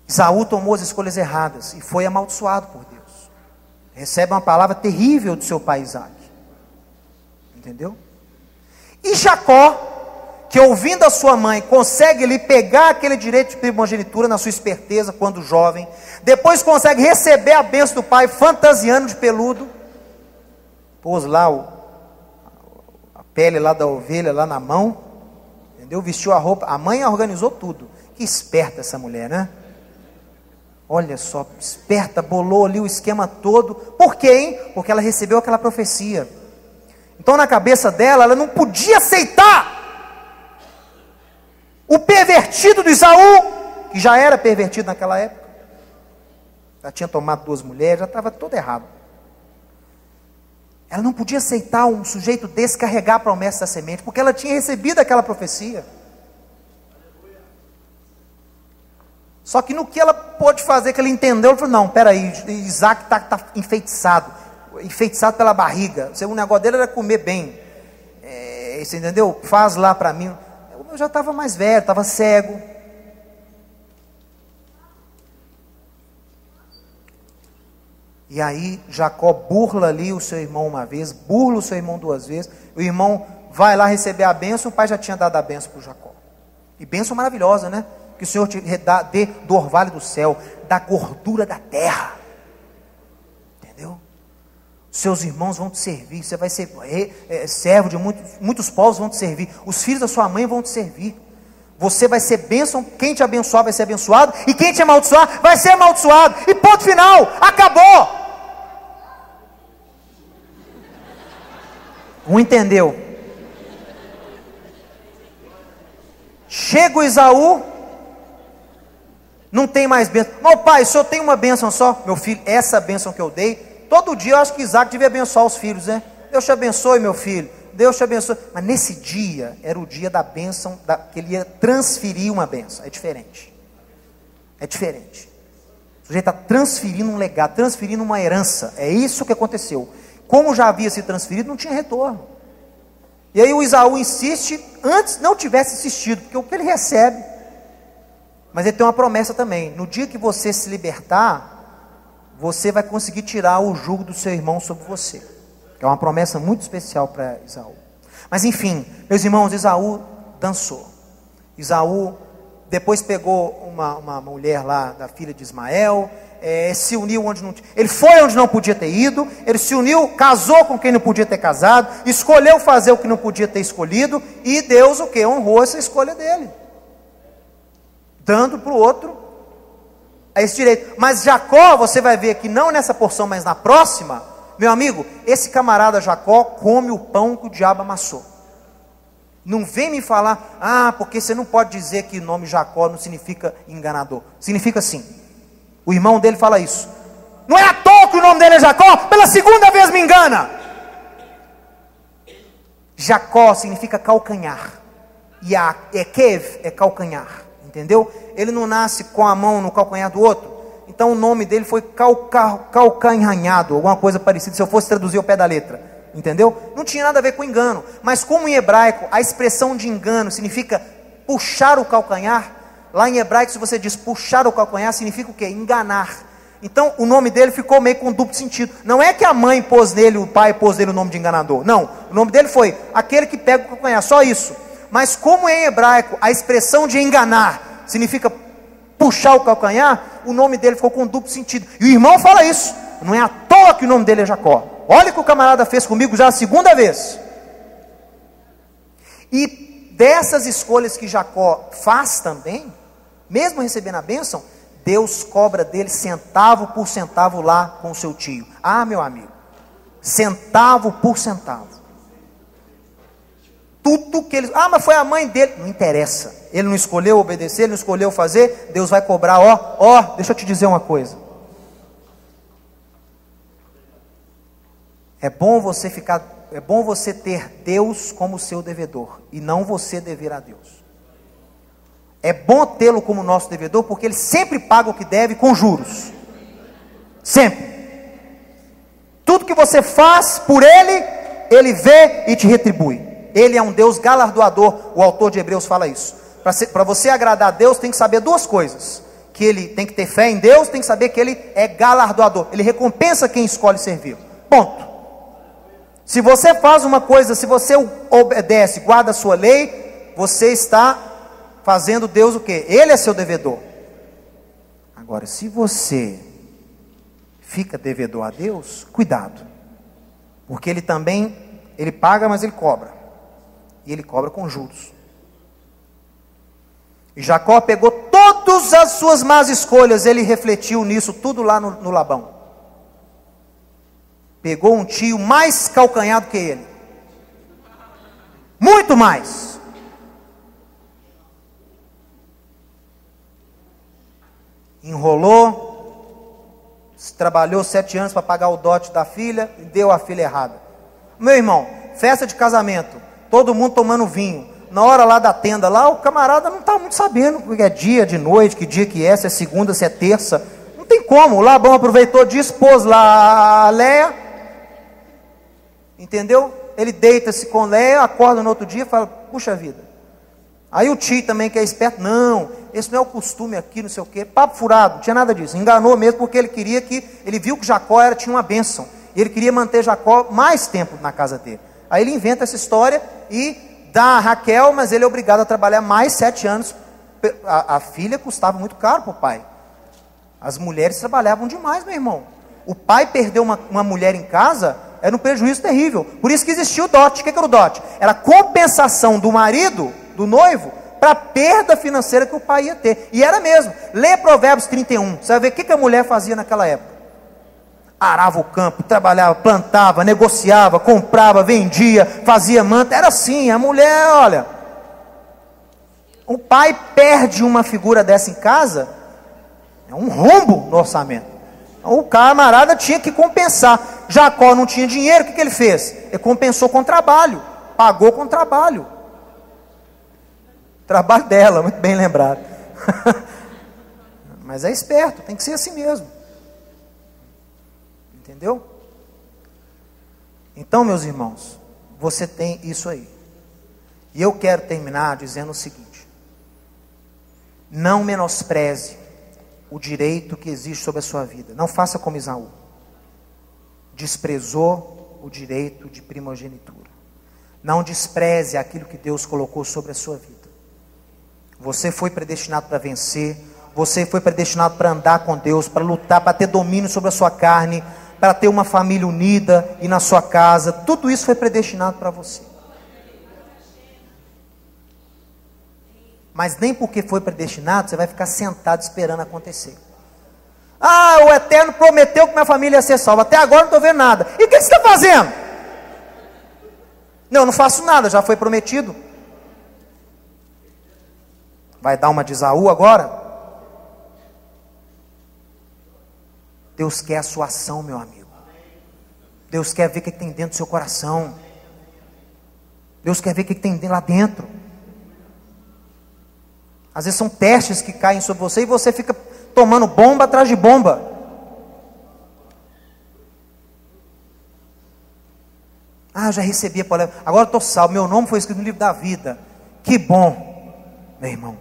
Esaú tomou as escolhas erradas e foi amaldiçoado por Deus. Recebe uma palavra terrível do seu pai Isaac. Entendeu? E Jacó, que ouvindo a sua mãe, consegue lhe pegar aquele direito de primogenitura na sua esperteza quando jovem, depois consegue receber a bênção do pai fantasiando de peludo, pôs lá a pele lá da ovelha lá na mão, entendeu? Vestiu a roupa, a mãe organizou tudo. Que esperta essa mulher, né? Olha só, esperta, bolou ali o esquema todo. Por quê, hein? Porque ela recebeu aquela profecia. Então na cabeça dela, ela não podia aceitar o pervertido do Esaú, que já era pervertido naquela época. Já tinha tomado 2 mulheres, já estava todo errado. Ela não podia aceitar um sujeito desse carregar a promessa da semente, porque ela tinha recebido aquela profecia. Só que no que ela pôde fazer, que ela entendeu, ela falou, não, peraí, Isaac está enfeitiçado pela barriga, o negócio dele era comer bem, você entendeu? Faz lá para mim. Eu já estava mais velho, estava cego. E aí Jacó burla ali o seu irmão uma vez, burla o seu irmão 2 vezes, o irmão vai lá receber a bênção, o pai já tinha dado a bênção para o Jacó. E bênção maravilhosa, né? Que o Senhor te dê do orvalho do céu, da gordura da terra. Entendeu? Seus irmãos vão te servir, você vai ser servo de muitos povos vão te servir, os filhos da sua mãe vão te servir. Você vai ser bênção, quem te abençoar vai ser abençoado, e quem te amaldiçoar vai ser amaldiçoado. E ponto final, acabou. Um entendeu? Chega o Esaú, não tem mais bênção. Meu pai, o senhor tem uma bênção só? Meu filho, essa bênção que eu dei, todo dia eu acho que Isaac devia abençoar os filhos, né? Deus te abençoe, meu filho, Deus te abençoe. Mas nesse dia, era o dia da bênção, que ele ia transferir uma bênção. É diferente. É diferente. O sujeito está transferindo um legado, transferindo uma herança. É isso que aconteceu. Como já havia sido transferido, não tinha retorno. E aí o Esaú insiste, antes não tivesse insistido, porque o que ele recebe. Mas ele tem uma promessa também, no dia que você se libertar, você vai conseguir tirar o jugo do seu irmão sobre você. É uma promessa muito especial para Esaú. Mas enfim, meus irmãos, Esaú dançou. Esaú depois pegou uma mulher lá, da filha de Ismael, se uniu onde não tinha, ele foi onde não podia ter ido, ele se uniu, casou com quem não podia ter casado, escolheu fazer o que não podia ter escolhido, e Deus o que? Honrou essa escolha dele, dando para o outro esse direito. Mas Jacó, você vai ver que não nessa porção, mas na próxima, meu amigo, esse camarada Jacó come o pão que o diabo amassou. Não vem me falar, porque você não pode dizer que o nome Jacó não significa enganador. Significa sim. O irmão dele fala isso. Não é à toa que o nome dele é Jacó, pela segunda vez me engana. Jacó significa calcanhar. E a Ekev é calcanhar. Entendeu? Ele não nasce com a mão no calcanhar do outro. Então o nome dele foi calcanhanhado, alguma coisa parecida, se eu fosse traduzir ao pé da letra. Entendeu? Não tinha nada a ver com engano. Mas como em hebraico a expressão de engano significa puxar o calcanhar, lá em hebraico se você diz puxar o calcanhar, significa o quê? Enganar. Então o nome dele ficou meio com duplo sentido. Não é que a mãe pôs nele, o pai pôs nele o nome de enganador. Não, o nome dele foi aquele que pega o calcanhar, só isso. Mas como em hebraico a expressão de enganar significa puxar o calcanhar, o nome dele ficou com duplo sentido. E o irmão fala isso. Não é à toa que o nome dele é Jacó. Olha o que o camarada fez comigo já a segunda vez. E dessas escolhas que Jacó faz também, mesmo recebendo a bênção, Deus cobra dele centavo por centavo lá com o seu tio. Meu amigo, centavo por centavo. Tudo que ele... mas foi a mãe dele. Não interessa. Ele não escolheu obedecer, ele não escolheu fazer. Deus vai cobrar, deixa eu te dizer uma coisa. É bom você ter Deus como seu devedor, e não você dever a Deus. É bom tê-lo como nosso devedor, porque ele sempre paga o que deve com juros. Sempre. Tudo que você faz por ele, ele vê e te retribui. Ele é um Deus galardoador, o autor de Hebreus fala isso. Para você agradar a Deus, tem que saber 2 coisas. Que ele tem que ter fé em Deus, tem que saber que ele é galardoador. Ele recompensa quem escolhe servir. Ponto. Se você faz uma coisa, se você obedece, guarda a sua lei, você está fazendo Deus o quê? Ele é seu devedor. Agora, se você fica devedor a Deus, cuidado. Porque ele também, ele paga, mas ele cobra. E ele cobra com juros. E Jacó pegou todas as suas más escolhas, ele refletiu nisso tudo lá no Labão. Pegou um tio mais calcanhado que ele. Muito mais. Enrolou, trabalhou 7 anos para pagar o dote da filha e deu a filha errada. Meu irmão, festa de casamento, todo mundo tomando vinho. Na hora lá da tenda, lá o camarada não está muito sabendo que é dia, de noite, que dia que é, se é segunda, se é terça. Não tem como. O Labão aproveitou disso, pôs lá a Léia. Entendeu? Ele deita-se com Léia, acorda no outro dia e fala, puxa vida. Aí o tio também que é esperto, não, esse não é o costume aqui, não sei o quê. Papo furado, não tinha nada disso. Enganou mesmo porque ele queria que, ele viu que Jacó tinha uma bênção. E ele queria manter Jacó mais tempo na casa dele. Aí ele inventa essa história e dá a Raquel, mas ele é obrigado a trabalhar mais 7 anos. A filha custava muito caro para o pai. As mulheres trabalhavam demais, meu irmão. O pai perdeu uma mulher em casa, era um prejuízo terrível. Por isso que existia o dote. O que era o dote? Era a compensação do marido, do noivo, para a perda financeira que o pai ia ter. E era mesmo. Lê Provérbios 31. Você vai ver o que a mulher fazia naquela época. Arava o campo, trabalhava, plantava, negociava, comprava, vendia, fazia manta. Era assim, a mulher, olha. O pai perde uma figura dessa em casa, é um rombo no orçamento. O camarada tinha que compensar. Jacó não tinha dinheiro, o que ele fez? Ele compensou com trabalho, pagou com trabalho. Trabalho dela, muito bem lembrado. Mas é esperto, tem que ser assim mesmo. Entendeu? Então, meus irmãos, você tem isso aí. E eu quero terminar dizendo o seguinte: não menospreze o direito que existe sobre a sua vida. Não faça como Esaú. Desprezou o direito de primogenitura. Não despreze aquilo que Deus colocou sobre a sua vida. Você foi predestinado para vencer. Você foi predestinado para andar com Deus, para lutar, para ter domínio sobre a sua carne, para ter uma família unida e na sua casa. Tudo isso foi predestinado para você. Mas nem porque foi predestinado, você vai ficar sentado esperando acontecer. Ah, o Eterno prometeu que minha família ia ser salva. Até agora não estou vendo nada. E o que você está fazendo? Não, eu não faço nada, já foi prometido. Vai dar uma de Esaú agora? Deus quer a sua ação, meu amigo. Deus quer ver o que tem dentro do seu coração. Deus quer ver o que tem lá dentro. Às vezes são testes que caem sobre você e você fica tomando bomba atrás de bomba. Ah, já recebi a palavra. Agora eu estou salvo. Meu nome foi escrito no livro da vida. Que bom, meu irmão.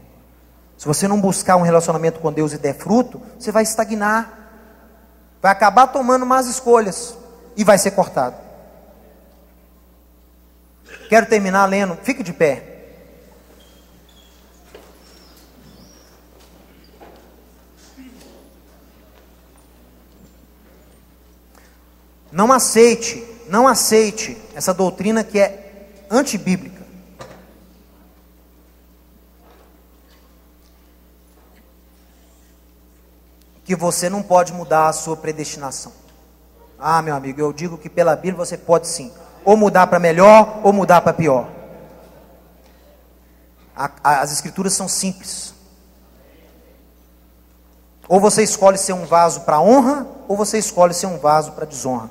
Se você não buscar um relacionamento com Deus e der fruto, você vai estagnar. Vai acabar tomando más escolhas e vai ser cortado. Quero terminar lendo. Fique de pé. Não aceite essa doutrina que é antibíblica. Que você não pode mudar a sua predestinação. Ah, meu amigo, eu digo que pela Bíblia você pode sim. Ou mudar para melhor, ou mudar para pior. As escrituras são simples. Ou você escolhe ser um vaso para honra, ou você escolhe ser um vaso para desonra.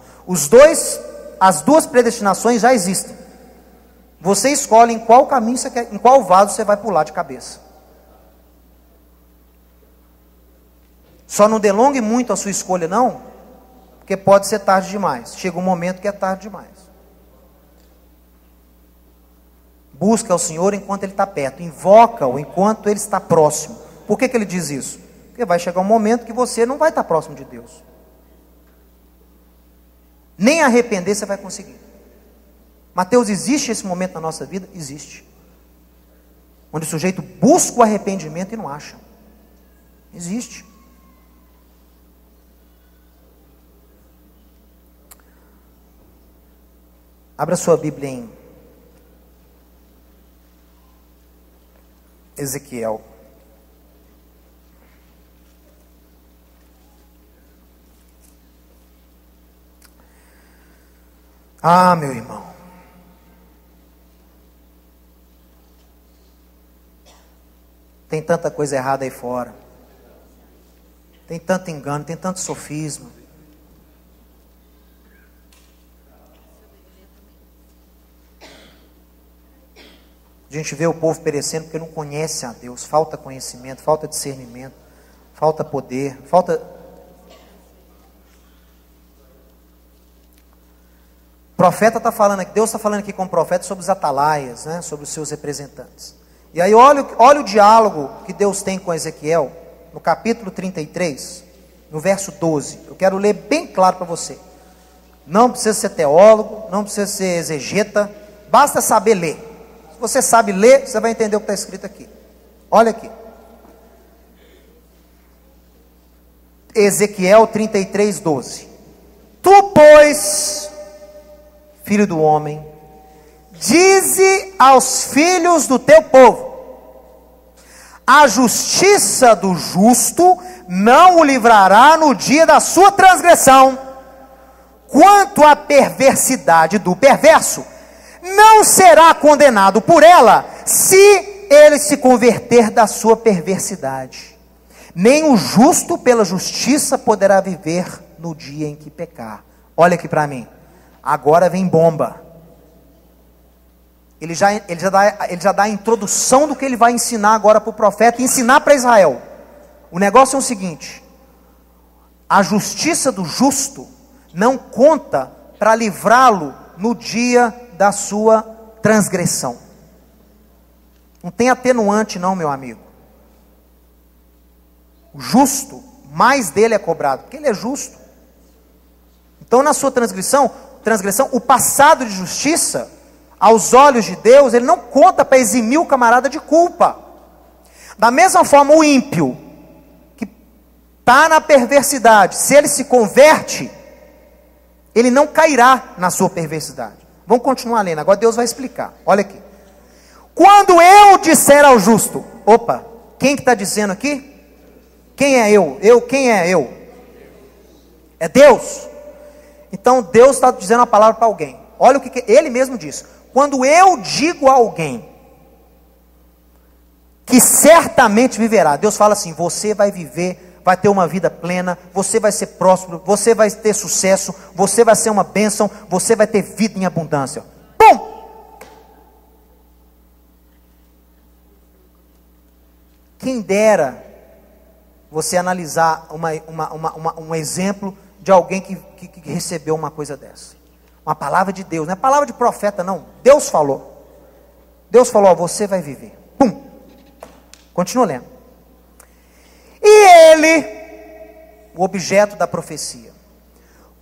As duas predestinações já existem. Você escolhe em qual caminho você quer, em qual vaso você vai pular de cabeça. Só não delongue muito a sua escolha, não, porque pode ser tarde demais. Chega um momento que é tarde demais. Busca o Senhor enquanto Ele está perto. Invoca-o enquanto Ele está próximo. Por que Ele diz isso? Porque vai chegar um momento que você não vai estar próximo de Deus. Nem arrepender você vai conseguir. Mateus, existe esse momento na nossa vida? Existe. onde o sujeito busca o arrependimento e não acha. Existe. Abra sua Bíblia em Ezequiel. Ah, meu irmão. Tem tanta coisa errada aí fora. Tem tanto engano, tem tanto sofisma. A gente vê o povo perecendo porque não conhece a Deus. Falta conhecimento, falta discernimento, falta poder, falta... O profeta está falando aqui, Deus está falando aqui com o profeta sobre os atalaias, né, sobre os seus representantes. E aí olha o diálogo que Deus tem com Ezequiel, no capítulo 33, no verso 12. Eu quero ler bem claro para você. Não precisa ser teólogo, não precisa ser exegeta, basta saber ler. Se você sabe ler, você vai entender o que está escrito aqui. Olha aqui. Ezequiel 33, 12. Tu, pois, filho do homem, dize aos filhos do teu povo: a justiça do justo não o livrará no dia da sua transgressão, quanto à perversidade do perverso, não será condenado por ela, se ele se converter da sua perversidade. Nem o justo pela justiça poderá viver no dia em que pecar. Olha aqui para mim. Agora vem bomba. Ele já dá a introdução do que ele vai ensinar agora para o profeta e ensinar para Israel. O negócio é o seguinte: a justiça do justo não conta para livrá-lo no dia da sua transgressão. Não tem atenuante não, meu amigo. O justo, mais dele é cobrado, porque ele é justo. Então na sua transgressão, o passado de justiça, aos olhos de Deus, ele não conta para eximir o camarada de culpa. Da mesma forma, o ímpio, que está na perversidade, se ele se converte, ele não cairá na sua perversidade. Vamos continuar lendo, agora Deus vai explicar. Olha aqui. Quando eu disser ao justo, opa, quem que está dizendo aqui? Quem é eu? Quem é eu? É Deus. Então Deus está dizendo a palavra para alguém. Olha o que ele mesmo diz. Quando eu digo a alguém que certamente viverá, Deus fala assim: você vai viver, vai ter uma vida plena, você vai ser próspero, você vai ter sucesso, você vai ser uma bênção, você vai ter vida em abundância. Pum! Quem dera você analisar um exemplo de alguém que recebeu uma coisa dessa. Uma palavra de Deus, não é palavra de profeta não. Deus falou. Deus falou: ó, você vai viver. Pum! Continua lendo. E ele, o objeto da profecia,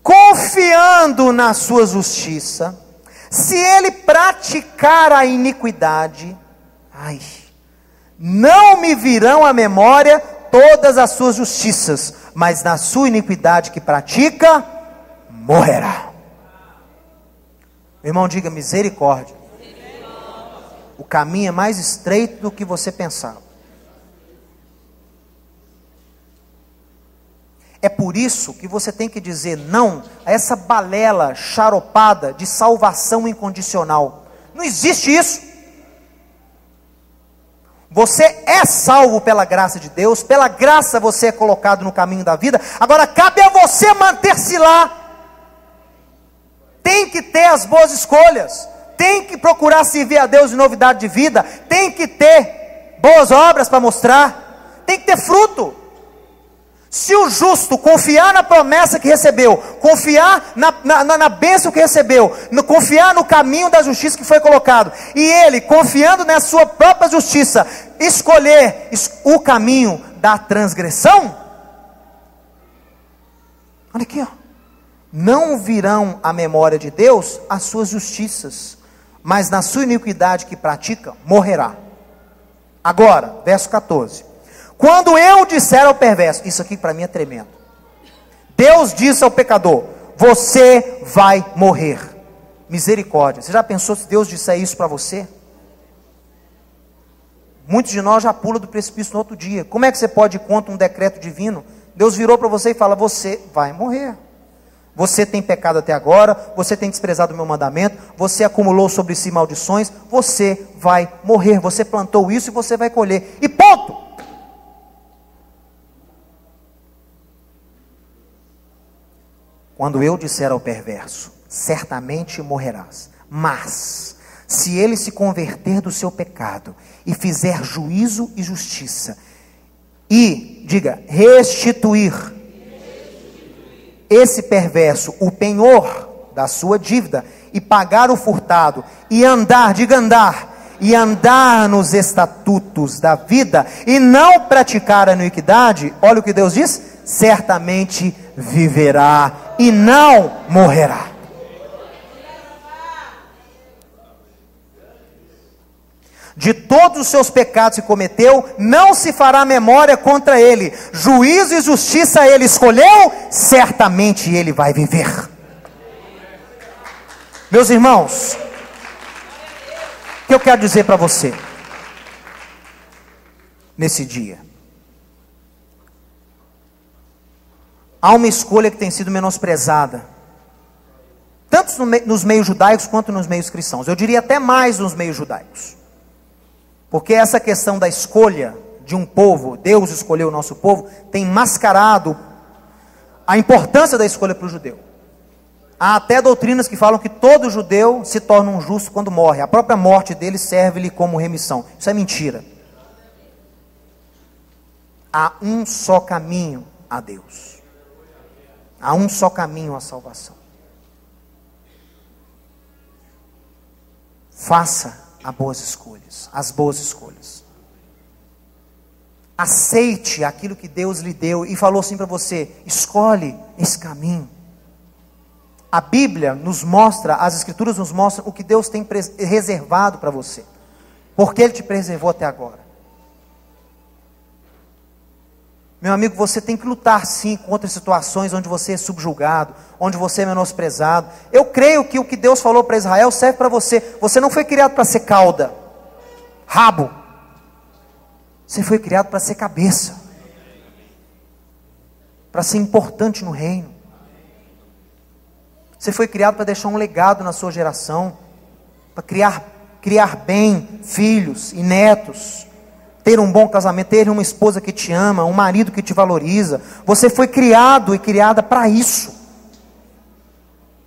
confiando na sua justiça, se ele praticar a iniquidade, não me virão à memória todas as suas justiças, mas na sua iniquidade que pratica, morrerá. Meu irmão, diga misericórdia. O caminho é mais estreito do que você pensava. É por isso que você tem que dizer não a essa balela charopada de salvação incondicional. Não existe isso. Você é salvo pela graça de Deus, pela graça você é colocado no caminho da vida. Agora cabe a você manter-se lá. Tem que ter as boas escolhas, tem que procurar servir a Deus em novidade de vida, tem que ter boas obras para mostrar, tem que ter fruto. Se o justo confiar na promessa que recebeu, confiar na bênção que recebeu, confiar no caminho da justiça que foi colocado, e ele, confiando na sua própria justiça, escolher o caminho da transgressão, olha aqui, ó. Não virão à memória de Deus as suas justiças, mas na sua iniquidade que pratica, morrerá. Agora, verso 14. Quando eu disser ao perverso, isso aqui para mim é tremendo. Deus disse ao pecador: você vai morrer. Misericórdia. Você já pensou se Deus disser isso para você? Muitos de nós já pulam do precipício no outro dia. Como é que você pode ir contra um decreto divino? Deus virou para você e fala: você vai morrer. Você tem pecado até agora, você tem desprezado o meu mandamento, você acumulou sobre si maldições, você vai morrer. Você plantou isso e você vai colher. E ponto! Quando eu disser ao perverso: certamente morrerás, mas se ele se converter do seu pecado e fizer juízo e justiça, e, diga, restituir esse perverso o penhor da sua dívida, e pagar o furtado, e andar, diga andar, e andar nos estatutos da vida, e não praticar a iniquidade, olha o que Deus diz: certamente viverá e não morrerá. De todos os seus pecados que cometeu, não se fará memória contra ele. Juízo e justiça ele escolheu, certamente ele vai viver. Meus irmãos, o que eu quero dizer para você nesse dia? Há uma escolha que tem sido menosprezada, tanto nos meios judaicos quanto nos meios cristãos. Eu diria até mais nos meios judaicos. Porque essa questão da escolha de um povo, Deus escolheu o nosso povo, tem mascarado a importância da escolha para o judeu. Há até doutrinas que falam que todo judeu se torna um justo quando morre. A própria morte dele serve-lhe como remissão. Isso é mentira. Há um só caminho a Deus. Há um só caminho à salvação. Faça as boas escolhas. Aceite aquilo que Deus lhe deu e falou assim para você: escolhe esse caminho. A Bíblia nos mostra, as Escrituras nos mostram o que Deus tem reservado para você, porque Ele te preservou até agora. Meu amigo, você tem que lutar sim contra situações onde você é subjugado, onde você é menosprezado. Eu creio que o que Deus falou para Israel serve para você. Você não foi criado para ser cauda, rabo. Você foi criado para ser cabeça, para ser importante no reino. Você foi criado para deixar um legado na sua geração, para criar bem filhos e netos, ter um bom casamento, ter uma esposa que te ama, um marido que te valoriza. Você foi criado e criada para isso.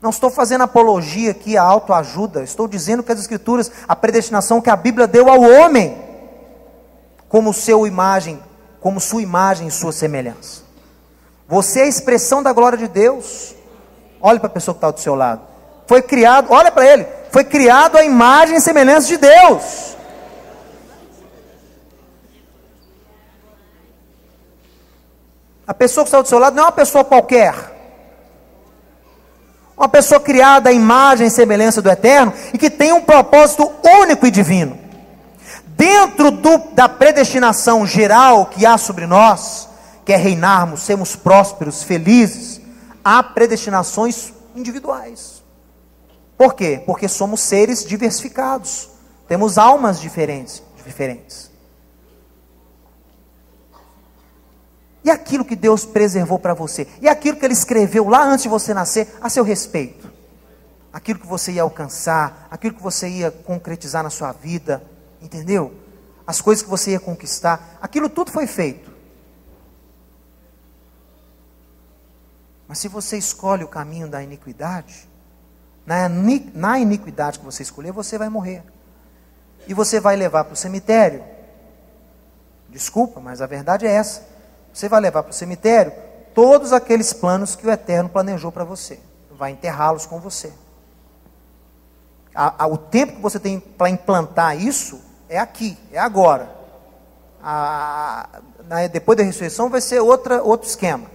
Não estou fazendo apologia aqui à autoajuda, estou dizendo que as Escrituras, a predestinação que a Bíblia deu ao homem, como sua imagem e sua semelhança. Você é a expressão da glória de Deus. Olhe para a pessoa que está do seu lado. Foi criado, olha para ele, foi criado à imagem e semelhança de Deus. A pessoa que está do seu lado não é uma pessoa qualquer. Uma pessoa criada à imagem e semelhança do Eterno e que tem um propósito único e divino. Dentro da predestinação geral que há sobre nós, que é reinarmos, sermos prósperos, felizes, há predestinações individuais. Por quê? Porque somos seres diversificados. Temos almas diferentes. E aquilo que Deus preservou para você, e aquilo que Ele escreveu lá antes de você nascer, a seu respeito, aquilo que você ia alcançar, aquilo que você ia concretizar na sua vida, entendeu? As coisas que você ia conquistar, aquilo tudo foi feito. Mas se você escolhe o caminho da iniquidade, na iniquidade que você escolher, você vai morrer. E você vai levar para o cemitério. Desculpa, mas a verdade é essa. Você vai levar para o cemitério todos aqueles planos que o Eterno planejou para você. Vai enterrá-los com você. O tempo que você tem para implantar isso é aqui, é agora. Depois da ressurreição vai ser outro esquema.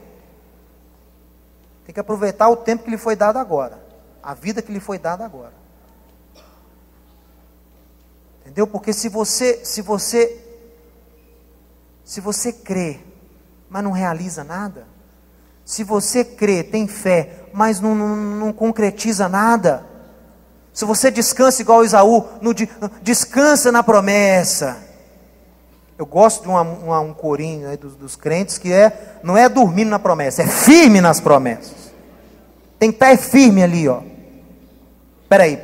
Tem que aproveitar o tempo que lhe foi dado agora. A vida que lhe foi dada agora. Entendeu? Porque se você Se você crê, mas não realiza nada, se você crê, tem fé, mas não concretiza nada, se você descansa igual Esaú, descansa na promessa. Eu gosto de um corinho aí dos crentes que não é dormindo na promessa, é firme nas promessas. Tem que estar firme ali, ó. Peraí,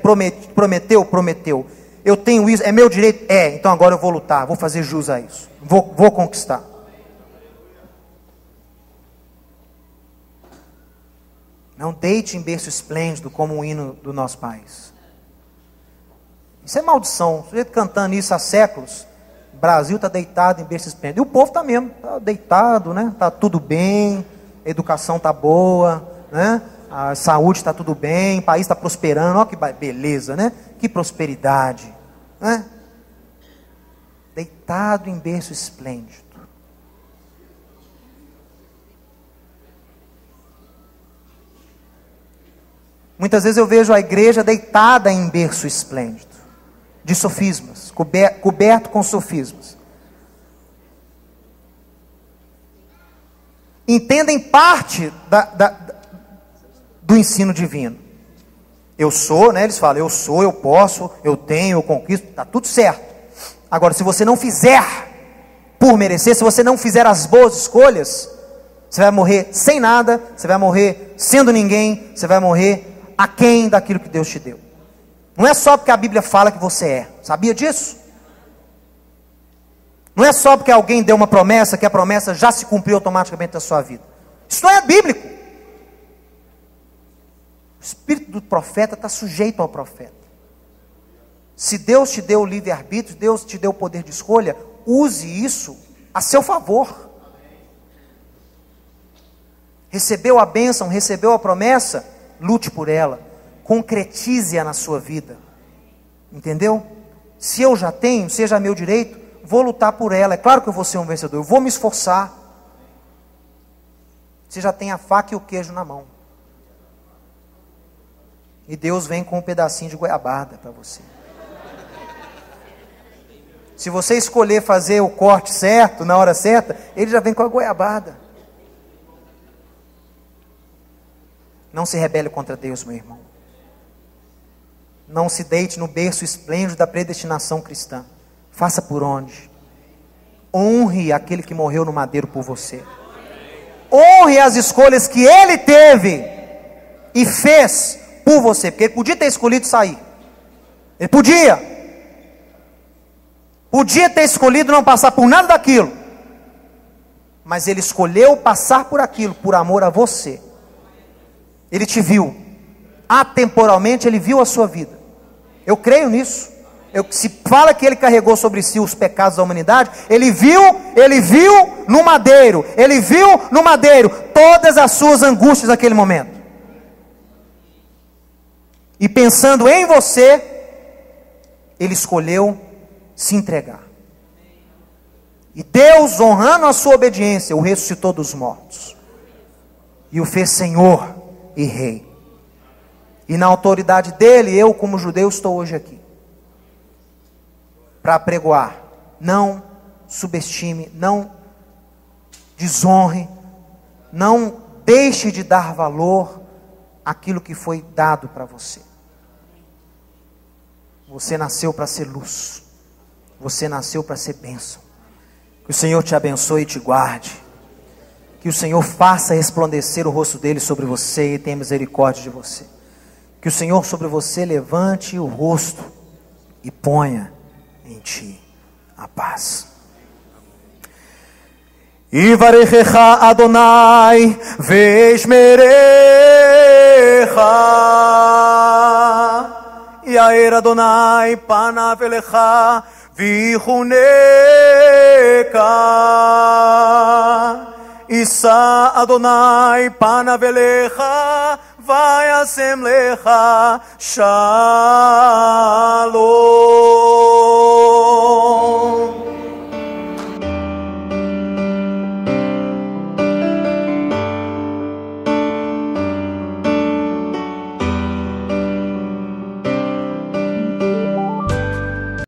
prometeu. Eu tenho isso, é meu direito? Então agora eu vou lutar, vou fazer jus a isso. Vou conquistar. Não deite em berço esplêndido como um hino do nosso país. Isso é maldição. O sujeito cantando isso há séculos. O Brasil está deitado em berço esplêndido. E o povo está mesmo, está deitado, né? Está tudo bem, a educação está boa, né? A saúde está tudo bem, o país está prosperando. Olha que beleza, né? Que prosperidade, né? Deitado em berço esplêndido. Muitas vezes eu vejo a igreja deitada em berço esplêndido, de sofismas, coberto com sofismas. Entendem parte do ensino divino. Eu sou, né? Eles falam, eu sou, eu posso, eu tenho, eu conquisto, está tudo certo. Agora, se você não fizer por merecer, se você não fizer as boas escolhas, você vai morrer sem nada, você vai morrer sendo ninguém, você vai morrer aquém daquilo que Deus te deu. Não é só porque a Bíblia fala que você é. Sabia disso? Não é só porque alguém deu uma promessa, que a promessa já se cumpriu automaticamente na sua vida. Isso não é bíblico. O espírito do profeta está sujeito ao profeta. Se Deus te deu o livre-arbítrio, Deus te deu o poder de escolha, use isso a seu favor. Recebeu a bênção, recebeu a promessa, lute por ela, concretize-a na sua vida, entendeu? Se eu já tenho, seja meu direito, vou lutar por ela, é claro que eu vou ser um vencedor, eu vou me esforçar. Você já tem a faca e o queijo na mão, e Deus vem com um pedacinho de goiabada para você. Se você escolher fazer o corte certo, na hora certa, Ele já vem com a goiabada. Não se rebele contra Deus, meu irmão. Não se deite no berço esplêndido da predestinação cristã. Faça por onde? Honre aquele que morreu no madeiro por você. Honre as escolhas que Ele teve e fez por você. Porque Ele podia ter escolhido sair. Ele podia. Podia ter escolhido não passar por nada daquilo. Mas Ele escolheu passar por aquilo, por amor a você. Ele te viu. Atemporalmente Ele viu a sua vida. Eu creio nisso. Se fala que Ele carregou sobre si os pecados da humanidade, Ele viu no madeiro. Ele viu no madeiro todas as suas angústias naquele momento. E pensando em você, Ele escolheu se entregar. E Deus, honrando a sua obediência, o ressuscitou dos mortos. E o fez Senhor e Rei. E na autoridade dele, eu como judeu estou hoje aqui. Para apregoar. Não subestime, não desonre, não deixe de dar valor àquilo que foi dado para você. Você nasceu para ser luz. Você nasceu para ser bênção. Que o Senhor te abençoe e te guarde. Que o Senhor faça resplandecer o rosto dele sobre você e tenha misericórdia de você. Que o Senhor sobre você levante o rosto e ponha em ti a paz. Ivarechecha Adonai veishmerecha Yair Adonai panav elecha vichuneka Isa Adonai panav elecha vayasem lecha shalom.